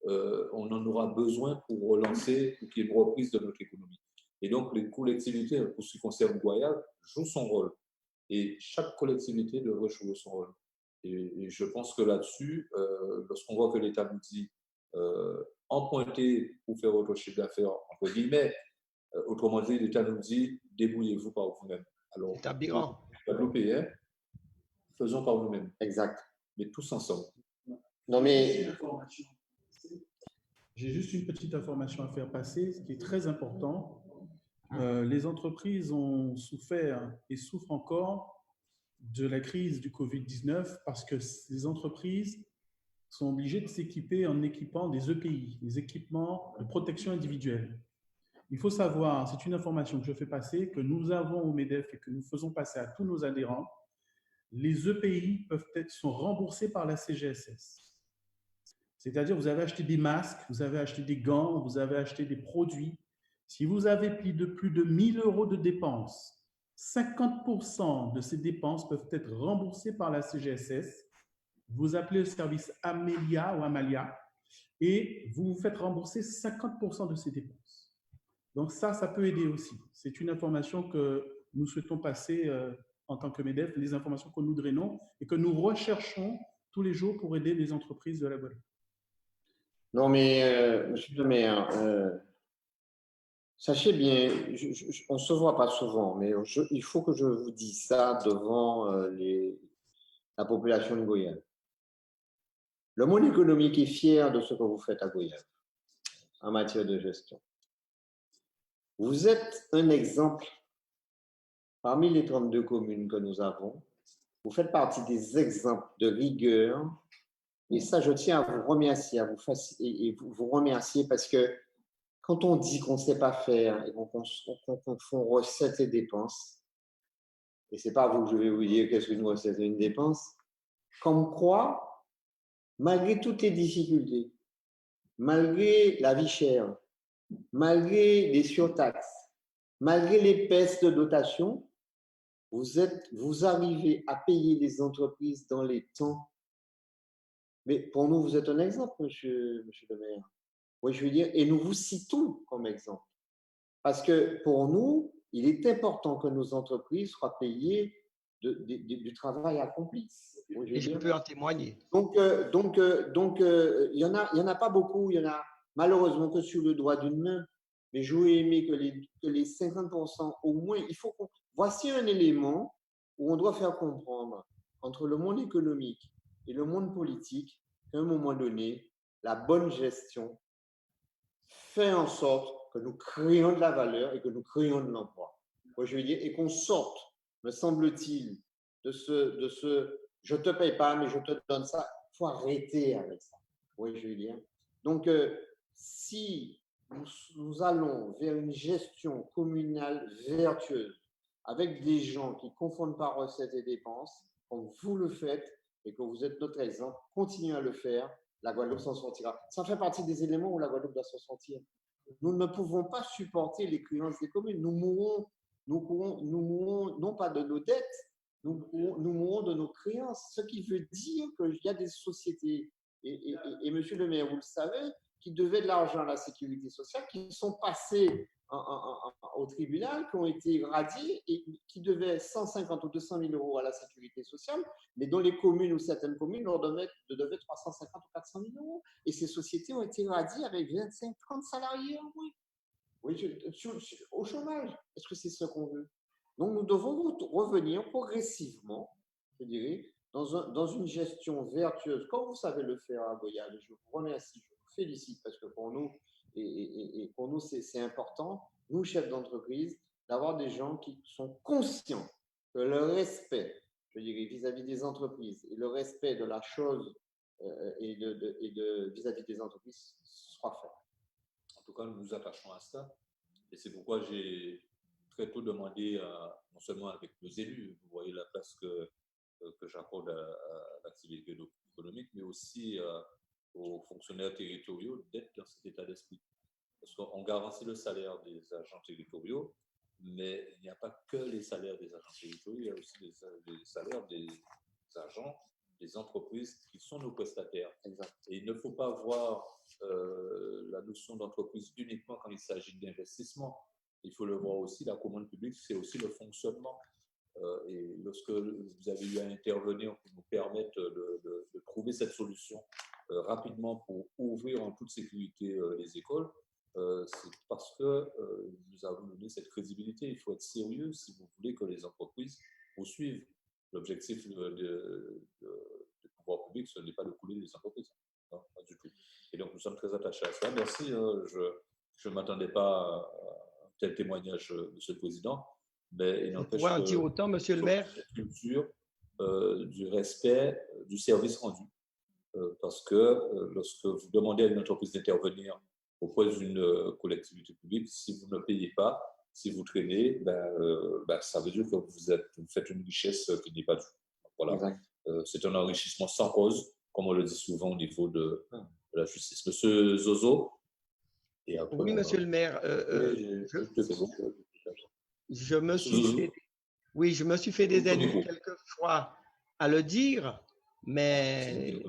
on en aura besoin pour relancer, pour qu'il y ait une reprise de notre économie. Et donc, les collectivités, pour ce qui concerne Goyave, jouent son rôle. Et chaque collectivité devrait jouer son rôle. Et je pense que là-dessus, lorsqu'on voit que l'État nous dit empruntez pour faire votre chiffre d'affaires, entre guillemets, autrement dit, l'État nous dit débrouillez-vous par vous-même. Alors, c'est aberrant. Faisons par nous-mêmes. Exact. Mais tous ensemble. Non, mais. J'ai juste une petite information à faire passer, ce qui est très important. Les entreprises ont souffert et souffrent encore de la crise du Covid-19 parce que les entreprises sont obligées de s'équiper en équipant des EPI, des équipements de protection individuelle. Il faut savoir, c'est une information que je fais passer, que nous avons au MEDEF et que nous faisons passer à tous nos adhérents. Les EPI sont remboursés par la CGSS. C'est-à-dire, vous avez acheté des masques, vous avez acheté des gants, vous avez acheté des produits. Si vous avez plus de 1 000 € de dépenses, 50% de ces dépenses peuvent être remboursées par la CGSS. Vous appelez le service Amelia ou Amalia et vous vous faites rembourser 50% de ces dépenses. Donc ça peut aider aussi. C'est une information que nous souhaitons passer en tant que MEDEF, les informations que nous drainons et que nous recherchons tous les jours pour aider les entreprises de la Guadeloupe. Non, mais monsieur le maire, sachez bien, on ne se voit pas souvent, mais il faut que je vous dise ça devant la population de Goyave. Le monde économique est fier de ce que vous faites à Goyave en matière de gestion. Vous êtes un exemple parmi les 32 communes que nous avons. Vous faites partie des exemples de rigueur. Et ça, je tiens à vous remercier, vous remercier parce que quand on dit qu'on ne sait pas faire et qu'on confond recettes et dépenses, et ce n'est pas à vous que je vais vous dire qu'est-ce qu'une recette et une dépense, comme quoi, malgré toutes les difficultés, malgré la vie chère, malgré les surtaxes, malgré les baisses de dotation, vous arrivez à payer les entreprises dans les temps. Mais pour nous, vous êtes un exemple, monsieur le maire. Oui, je veux dire, et nous vous citons comme exemple. Parce que pour nous, il est important que nos entreprises soient payées du travail accompli. Oui, et je peux en témoigner. Donc, il y en a pas beaucoup. Il y en a malheureusement que sur le doigt d'une main. Mais j'aurais aimé que les 50% au moins, voici un élément où on doit faire comprendre entre le monde économique et le monde politique qu'à un moment donné, la bonne gestion fait en sorte que nous créons de la valeur et que nous créons de l'emploi. Je veux dire, et qu'on sorte, me semble-t-il, de ce je ne te paye pas, mais je te donne ça. Il faut arrêter avec ça. Oui, je veux dire. Donc, si nous allons vers une gestion communale vertueuse, avec des gens qui ne confondent pas recettes et dépenses, comme vous le faites et que vous êtes notre exemple, continuez à le faire, la Guadeloupe s'en sortira. Ça fait partie des éléments où la Guadeloupe doit s'en sortir. Nous ne pouvons pas supporter les créances des communes. Nous mourrons non pas de nos dettes, nous mourrons de nos créances. Ce qui veut dire qu'il y a des sociétés, et monsieur le maire, vous le savez, qui devaient de l'argent à la sécurité sociale, qui sont passés au tribunal, qui ont été radiés et qui devaient 150 ou 200 000 € à la sécurité sociale, mais dont les communes ou certaines communes leur devaient 350 ou 400 000 €. Et ces sociétés ont été radiées avec 25-30 salariés en moins. Oui, au chômage. Est-ce que c'est ce qu'on veut? Donc, nous devons revenir progressivement, je dirais, dans une gestion vertueuse, comme vous savez le faire à Goyave. Je vous remercie, je vous félicite, parce que pour nous, et pour nous, c'est important, nous, chefs d'entreprise, d'avoir des gens qui sont conscients que le respect, je dirais, vis-à-vis des entreprises et le respect de la chose et vis-à-vis des entreprises soit fait. En tout cas, nous nous attachons à ça. Et c'est pourquoi j'ai très tôt demandé, non seulement avec nos élus, vous voyez la place que j'accorde à l'activité économique, mais aussi aux fonctionnaires territoriaux d'être dans cet état d'esprit. Parce qu'on garantit le salaire des agents territoriaux, mais il n'y a pas que les salaires des agents territoriaux, il y a aussi les salaires des agents des entreprises qui sont nos prestataires. Exact. Et il ne faut pas voir la notion d'entreprise uniquement quand il s'agit d'investissement. Il faut le voir aussi, la commande publique, c'est aussi le fonctionnement. Et lorsque vous avez eu à intervenir pour nous permettre de trouver cette solution rapidement pour ouvrir en toute sécurité les écoles, c'est parce que nous avons donné cette crédibilité. Il faut être sérieux si vous voulez que les entreprises vous suivent. L'objectif du pouvoir public, ce n'est pas de couler les entreprises. Non, pas du tout. Et donc, nous sommes très attachés à ça. Merci. Je ne m'attendais pas à un tel témoignage, Monsieur le Président. Mais il Vous n'empêche pouvez en dire autant, Monsieur le maire? cette culture du respect du service rendu. Parce que lorsque vous demandez à une entreprise d'intervenir auprès d'une collectivité publique. Si vous ne payez pas, si vous traînez, ça veut dire que vous faites une richesse qui n'est pas due. Voilà. C'est un enrichissement sans cause, comme on le dit souvent au niveau de la justice. Monsieur Zozo. Et après, oui, monsieur le maire. Je me suis fait des ennemis quelquefois à le dire, mais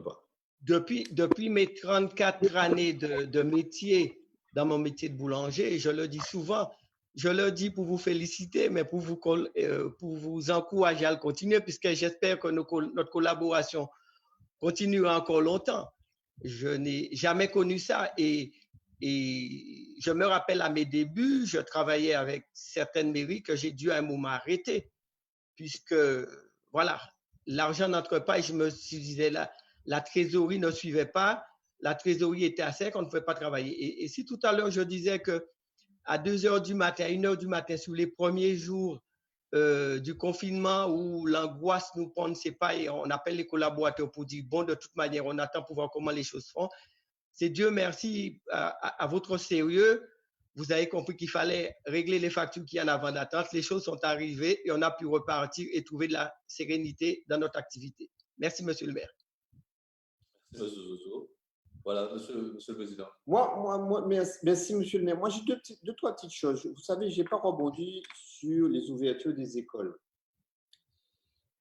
depuis mes 34 années de métier, dans mon métier de boulanger, je le dis souvent, je le dis pour vous féliciter, mais pour vous encourager à le continuer, puisque j'espère que notre collaboration continuera encore longtemps. Je n'ai jamais connu ça et je me rappelle à mes débuts, je travaillais avec certaines mairies que j'ai dû à un moment arrêter, puisque, voilà, l'argent n'entre pas et je me disais là, la trésorerie ne suivait pas, la trésorerie était à sec, on ne pouvait pas travailler. Et si tout à l'heure je disais que à 2 heures du matin, à 1 heure du matin, sur les premiers jours du confinement où l'angoisse nous prend, on ne sait pas, et on appelle les collaborateurs pour dire, bon, de toute manière, on attend pour voir comment les choses font. C'est Dieu merci à votre sérieux. Vous avez compris qu'il fallait régler les factures qui en avant d'attente. Les choses sont arrivées et on a pu repartir et trouver de la sérénité dans notre activité. Merci, monsieur le maire. Merci, monsieur Zozo. Voilà, monsieur le président. Merci, monsieur le maire. Moi, j'ai deux, trois petites choses. Vous savez, je n'ai pas rebondi sur les ouvertures des écoles.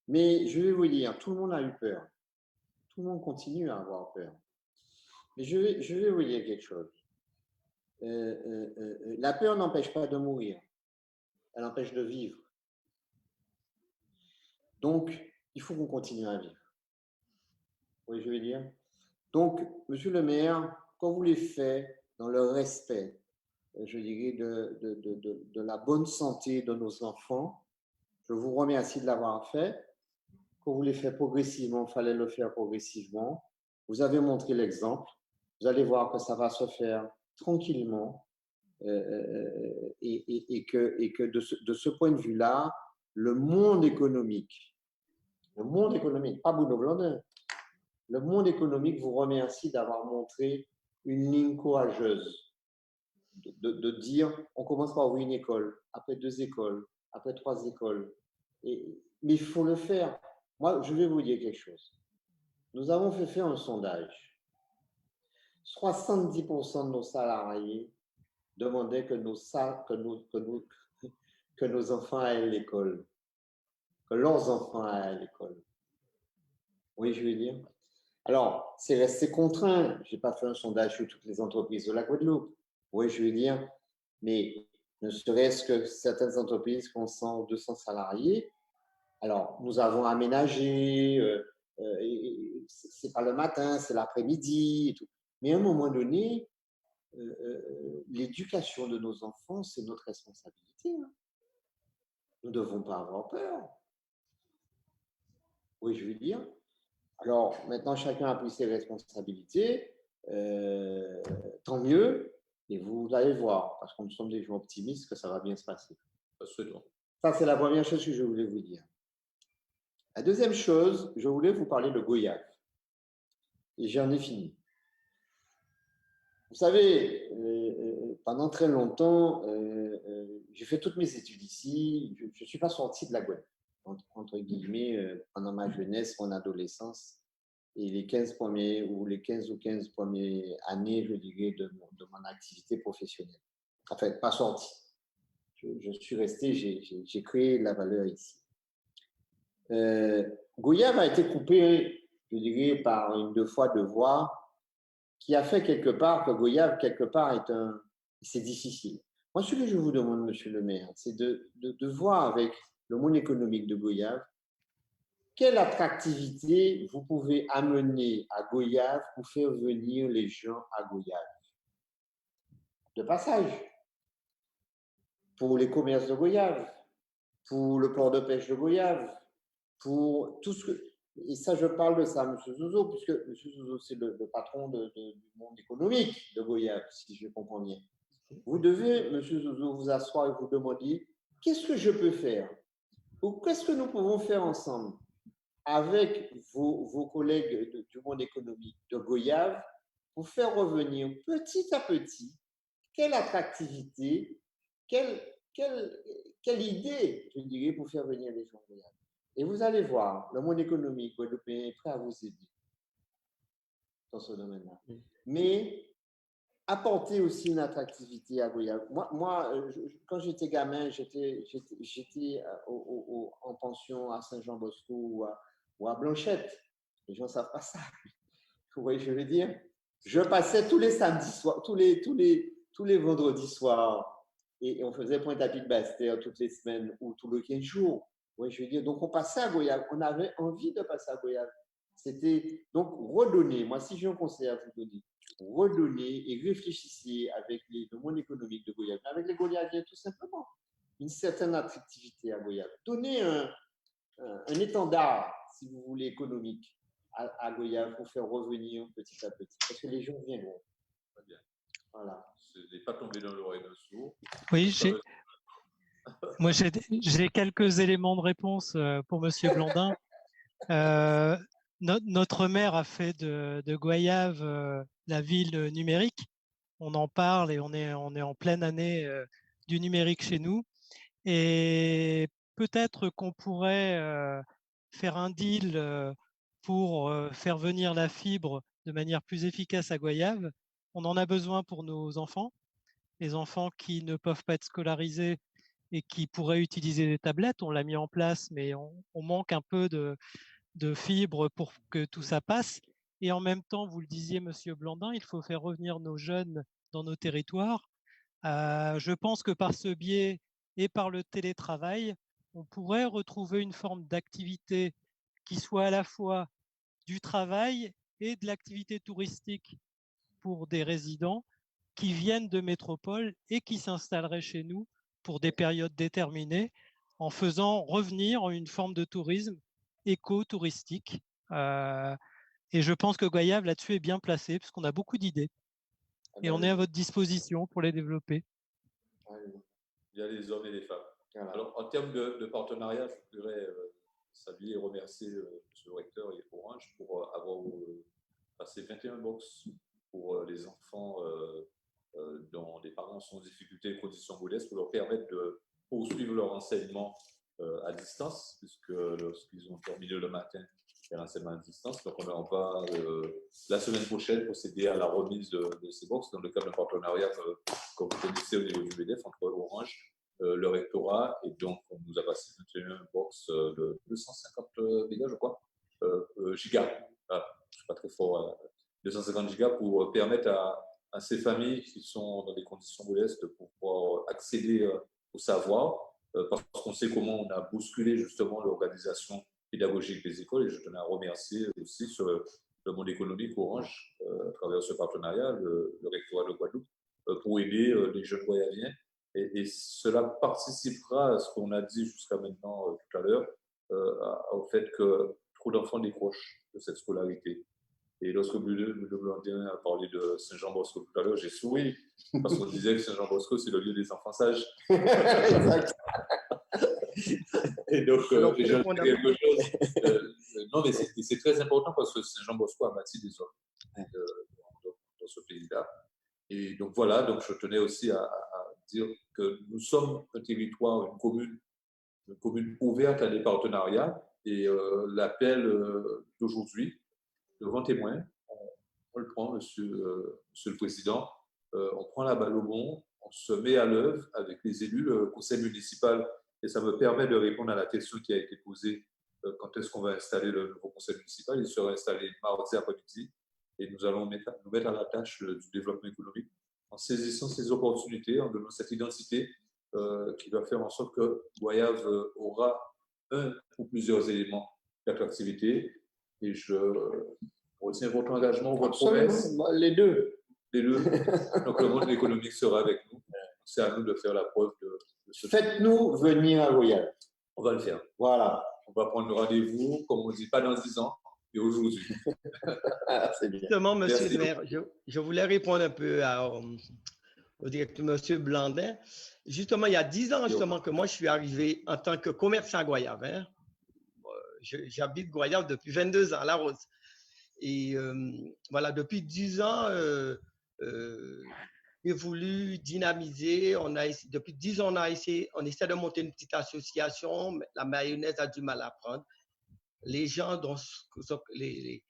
Mais je vais vous dire, tout le monde a eu peur. Tout le monde continue à avoir peur. Mais je vais vous dire quelque chose. La peur n'empêche pas de mourir. Elle empêche de vivre. Donc, il faut qu'on continue à vivre. Oui, je vais dire. Donc, monsieur le maire, quand vous les faites dans le respect, je dirais, de la bonne santé de nos enfants, je vous remercie de l'avoir fait. Quand vous les faites progressivement, il fallait le faire progressivement. Vous avez montré l'exemple. Vous allez voir que ça va se faire tranquillement et que de ce point de vue-là, le monde économique, pas Bruno Blandin, le monde économique vous remercie d'avoir montré une ligne courageuse, de dire on commence par ouvrir une école, après 2 écoles, après 3 écoles. Mais il faut le faire. Moi, je vais vous dire quelque chose. Nous avons fait faire un sondage. 70% de nos salariés demandaient que nos enfants aillent à l'école, que leurs enfants aillent à l'école. Oui, je veux dire. Alors, c'est resté contraint. Je n'ai pas fait un sondage sur toutes les entreprises de la Guadeloupe. Oui, je veux dire. Mais ne serait-ce que certaines entreprises qui ont 100 ou 200 salariés. Alors, nous avons aménagé. C'est pas le matin, c'est l'après-midi et tout. Mais à un moment donné, l'éducation de nos enfants, c'est notre responsabilité. Hein. Nous ne devons pas avoir peur. Oui, je veux dire. Alors, maintenant, chacun a pris ses responsabilités. Tant mieux. Et vous allez voir, parce que nous sommes des gens optimistes, que ça va bien se passer. Absolument. Ça, c'est la première chose que je voulais vous dire. La deuxième chose, je voulais vous parler de goyave. Et j'en ai fini. Vous savez, pendant très longtemps, j'ai fait toutes mes études ici. Je ne suis pas sorti de la Guadeloupe, entre guillemets, pendant ma jeunesse, mon adolescence, et les 15 ou 15 premières années, je dirais, de mon activité professionnelle. En fait, pas sorti. Je suis resté, j'ai créé de la valeur ici. Goyave a été coupé, je dirais, par une 2 fois 2 voies, qui a fait quelque part que Goyave, quelque part, c'est difficile. Moi, ce que je vous demande, monsieur le maire, c'est de voir avec le monde économique de Goyave, quelle attractivité vous pouvez amener à Goyave pour faire venir les gens à Goyave. De passage, pour les commerces de Goyave, pour le port de pêche de Goyave, pour tout ce que... Et ça, je parle de ça à M. Zozo, puisque M. Zozo, c'est le patron du monde économique de Goyave, si je comprends bien. Vous devez, M. Zozo, vous asseoir et vous demander qu'est-ce que je peux faire ou qu'est-ce que nous pouvons faire ensemble avec vos collègues du monde économique de Goyave pour faire revenir petit à petit quelle attractivité, quelle idée, je dirais, pour faire venir les gens. Et vous allez voir, le monde économique guadeloupéen est prêt à vous aider dans ce domaine-là. Mais apporter aussi une attractivité à Goyave. Quand j'étais gamin, j'étais en pension à Saint-Jean-Bosco ou à Blanchette. Les gens ne savent pas ça. Vous voyez, je veux dire, je passais tous les samedis soirs, tous les vendredis soirs, et on faisait point à pied de Bastère toutes les semaines ou tous les 15 jours. Oui, je veux dire, donc on passait à Goyave, on avait envie de passer à Goyave. C'était donc redonner, moi si j'ai un conseil à vous donner, redonner et réfléchissez avec le monde économique de Goyave, avec les Goyaviens tout simplement, une certaine attractivité à Goyave. Donnez un étendard, si vous voulez, économique à Goyave pour faire revenir petit à petit, parce que les gens viendront. Très bien. Voilà. Ce n'est pas tombé dans l'oreille d'un sourd. Oui, moi j'ai quelques éléments de réponse pour Monsieur Blandin. Notre maire a fait de Goyave la ville numérique. On en parle et on est en pleine année du numérique chez nous. Et peut-être qu'on pourrait faire un deal pour faire venir la fibre de manière plus efficace à Goyave. On en a besoin pour nos enfants, les enfants qui ne peuvent pas être scolarisés et qui pourraient utiliser des tablettes. On l'a mis en place, mais on manque un peu de fibres pour que tout ça passe. Et en même temps, vous le disiez, Monsieur Blandin, il faut faire revenir nos jeunes dans nos territoires. Je pense que par ce biais et par le télétravail, on pourrait retrouver une forme d'activité qui soit à la fois du travail et de l'activité touristique pour des résidents qui viennent de métropole et qui s'installeraient chez nous pour des périodes déterminées en faisant revenir une forme de tourisme éco-touristique. Et je pense que Goyave, là-dessus, est bien placé puisqu'on a beaucoup d'idées. Et on est à votre disposition pour les développer. Il y a les hommes et les femmes. Voilà. Alors, en termes de partenariat, je voudrais saluer et remercier M. le recteur et Orange pour avoir passé 21 box pour les enfants dont les parents sont en difficulté et conditions modestes pour leur permettre de poursuivre leur enseignement à distance, puisque lorsqu'ils ont terminé le matin, il y a l'enseignement à distance. Donc, on va la semaine prochaine procéder à la remise de ces box dans le cadre d'un partenariat comme vous connaissez au niveau du MEDEF entre Orange, le rectorat, et donc on nous a passé 21 box de 250 mégas, je crois, gigas. Ah, je ne suis pas très fort. 250 gigas pour permettre à ces familles qui sont dans des conditions modestes de pouvoir accéder au savoir, parce qu'on sait comment on a bousculé justement l'organisation pédagogique des écoles, et je tenais à remercier aussi sur le monde économique Orange, à travers ce partenariat, le rectorat de Guadeloupe, pour aider les jeunes goyaviens. Et cela participera à ce qu'on a dit jusqu'à maintenant tout à l'heure, au fait que trop d'enfants décrochent de cette scolarité. Et lorsque le Blandin a parlé de Saint-Jean-Bosco tout à l'heure, j'ai souri, parce qu'on disait que Saint-Jean-Bosco, c'est le lieu des enfants sages. Exact. Et donc, quelque chose. Non, mais c'est très important parce que Saint-Jean-Bosco a bâti des hommes dans ce pays-là. Et donc voilà, donc je tenais aussi à dire que nous sommes un territoire, une commune ouverte à des partenariats. Et l'appel d'aujourd'hui, le grand témoin, on le prend, monsieur le Président, on prend la balle au bon, on se met à l'œuvre avec les élus, le conseil municipal, et ça me permet de répondre à la question qui a été posée, quand est-ce qu'on va installer le nouveau conseil municipal. Il sera installé mardi après-midi, et nous allons nous mettre à la tâche du développement économique en saisissant ces opportunités, en donnant cette identité qui va faire en sorte que Goyave aura un ou plusieurs éléments d'attractivité. Et je retiens votre engagement, votre promesse. Les deux. Les deux. Donc le monde économique sera avec nous. C'est à nous de faire la preuve de ce. Faites-nous venir à Goyave. On va le faire. Voilà. On va prendre rendez-vous, comme on dit, pas dans 10 ans, mais aujourd'hui. C'est bien. Justement, monsieur le maire, je voulais répondre un peu au directeur, monsieur Blandin. Justement, il y a 10 ans, justement, que moi, je suis arrivé en tant que commerçant à Goyave. Hein. J'habite Goyave depuis 22 ans, La Rose. Et voilà, depuis 10 ans, j'ai voulu dynamiser. Depuis 10 ans, on essaie de monter une petite association. La mayonnaise a du mal à prendre. Les gens, les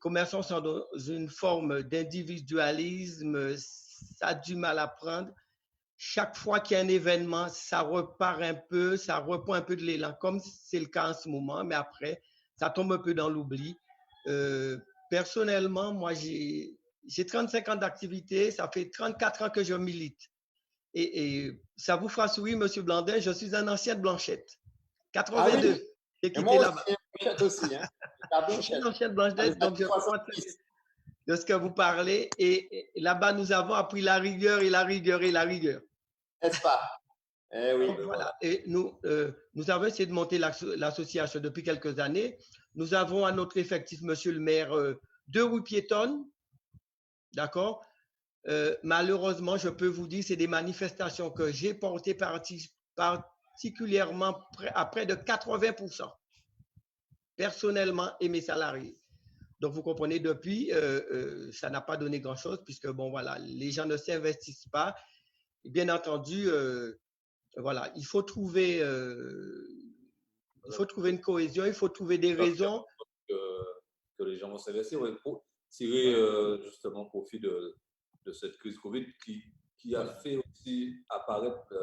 commerçants sont dans une forme d'individualisme. Ça a du mal à prendre. Chaque fois qu'il y a un événement, ça repart un peu, ça reprend un peu de l'élan, comme c'est le cas en ce moment, mais après, ça tombe un peu dans l'oubli. Personnellement, moi, j'ai 35 ans d'activité, ça fait 34 ans que je milite. Et ça vous fera sourire, M. Blandin, je suis un ancien de Blanchette. 82. Oui. J'ai quitté là-bas. Blanchette aussi, hein. Je suis un ancien de Blanchette, donc je comprends de ce que vous parlez. Et là-bas, nous avons appris la rigueur et la rigueur et la rigueur. N'est-ce pas? Eh oui. Donc, voilà. Et nous avons essayé de monter l'association depuis quelques années. Nous avons à notre effectif, monsieur le maire, 2 rues piétonnes. D'accord? Malheureusement, je peux vous dire, c'est des manifestations que j'ai portées particulièrement à près de 80%. Personnellement et mes salariés. Donc, vous comprenez, depuis, ça n'a pas donné grand-chose puisque, bon, voilà, les gens ne s'investissent pas. Et bien entendu, voilà, il faut trouver une cohésion, il faut trouver des raisons. Que les gens vont s'investir. Pour tirer justement profit de cette crise Covid qui a fait aussi apparaître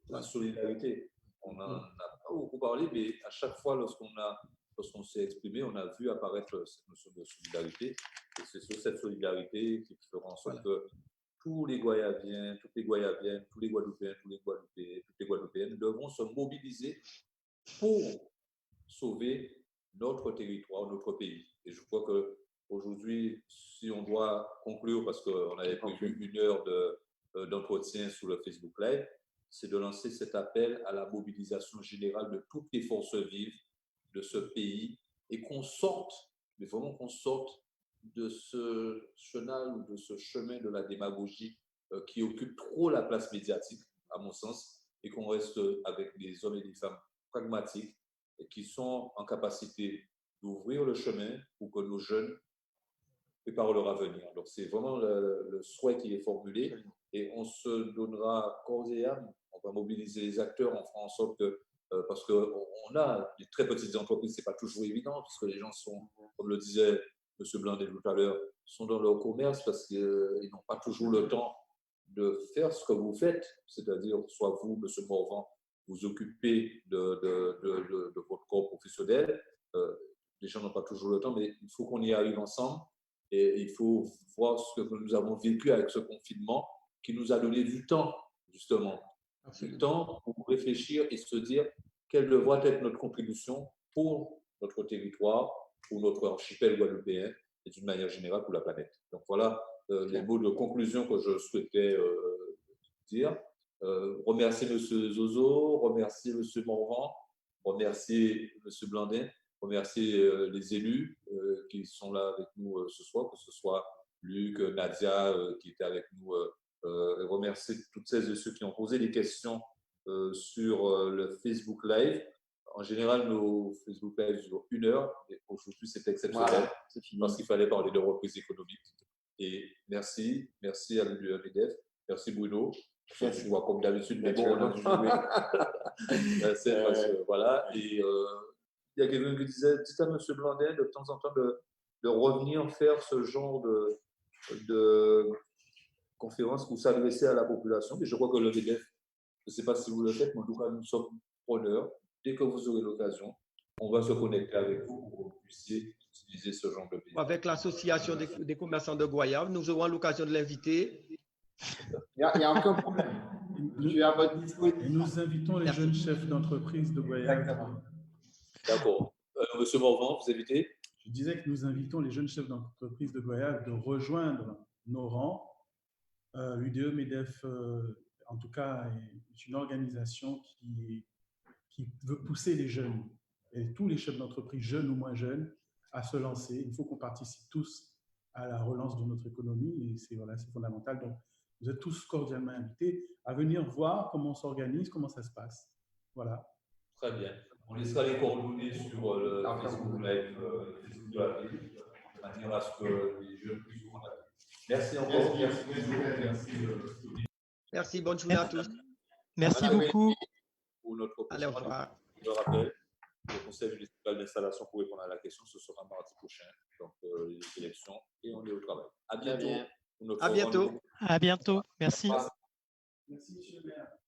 la solidarité. On n'en a pas beaucoup parlé, mais à chaque fois, lorsqu'on s'est exprimé, on a vu apparaître cette notion de solidarité. Et c'est sur cette solidarité qui fera en sorte que tous les Guayabiens, toutes les Guayabiennes, tous les Guadeloupéens, toutes les Guadeloupéennes devront se mobiliser pour sauver notre territoire, notre pays. Et je crois qu'aujourd'hui, si on doit conclure, parce qu'on avait prévu 1 heure d'entretien sur le Facebook Live, c'est de lancer cet appel à la mobilisation générale de toutes les forces vives de ce pays et qu'on sorte, mais vraiment qu'on sorte de ce chenal ou de ce chemin de la démagogie qui occupe trop la place médiatique, à mon sens, et qu'on reste avec des hommes et des femmes pragmatiques et qui sont en capacité d'ouvrir le chemin pour que nos jeunes préparent leur avenir. Donc, c'est vraiment le souhait qui est formulé et on se donnera corps et âme. On va mobiliser les acteurs, on fera en sorte que parce qu'on a des très petites entreprises, ce n'est pas toujours évident, parce que les gens sont, comme le disait M. Blandin tout à l'heure, sont dans leur commerce parce qu'ils n'ont pas toujours le temps de faire ce que vous faites, c'est-à-dire, soit vous, M. Morvan, vous occupez de votre corps professionnel. Les gens n'ont pas toujours le temps, mais il faut qu'on y arrive ensemble et il faut voir ce que nous avons vécu avec ce confinement qui nous a donné du temps, justement. Du temps pour réfléchir et se dire quelle devrait être notre contribution pour notre territoire, pour notre archipel guadeloupéen et d'une manière générale pour la planète. Donc voilà les mots de conclusion que je souhaitais dire. Remercier M. Zozo, remercier M. Morvan, remercier M. Blandin, remercier les élus qui sont là avec nous ce soir, que ce soit Luc, Nadia qui était avec nous, et remercier toutes celles et ceux qui ont posé des questions sur le Facebook Live. En général, nos Facebook Live durent 1 heure, et aujourd'hui c'est exceptionnel parce qu'il fallait parler de reprise économique. Et merci à l'UMEDEF, merci Bruno. Je vois comme d'habitude, mais bon, on a dû jouer. Voilà. Et il y a quelqu'un qui disait, dites à M. Blandin de temps en temps de revenir faire ce genre de conférence pour s'adresser à la population. Et je crois que le MEDEF, je ne sais pas si vous le faites, mais en tout cas, nous sommes preneurs. Dès que vous aurez l'occasion, on va se connecter avec vous pour que vous puissiez utiliser ce genre de pays. Avec l'association des commerçants de Goyave, nous aurons l'occasion de l'inviter. Il n'y a aucun problème. Je suis à votre disposition. Et nous invitons les jeunes chefs d'entreprise de Goyave. D'accord. Monsieur Morvan, vous invitez? Je disais que nous invitons les jeunes chefs d'entreprise de Goyave de rejoindre nos rangs. L'UDE MEDEF, en tout cas, est une organisation qui veut pousser les jeunes et tous les chefs d'entreprise, jeunes ou moins jeunes, à se lancer. Il faut qu'on participe tous à la relance de notre économie et c'est fondamental. Donc, vous êtes tous cordialement invités à venir voir comment on s'organise, comment ça se passe. Voilà. Très bien. On laissera les coordonnées sur le Facebook Live de la ville. de manière à ce que les jeunes puissent vous contacter. Merci encore. Merci, bonne journée à tous. Merci beaucoup. Pour notre Allez, au revoir. Je rappelle, le conseil municipal d'installation pour répondre à la question, ce sera mardi prochain. Donc, les élections et on est au travail. À bientôt. À bientôt. À bientôt. Merci. Merci, monsieur le maire.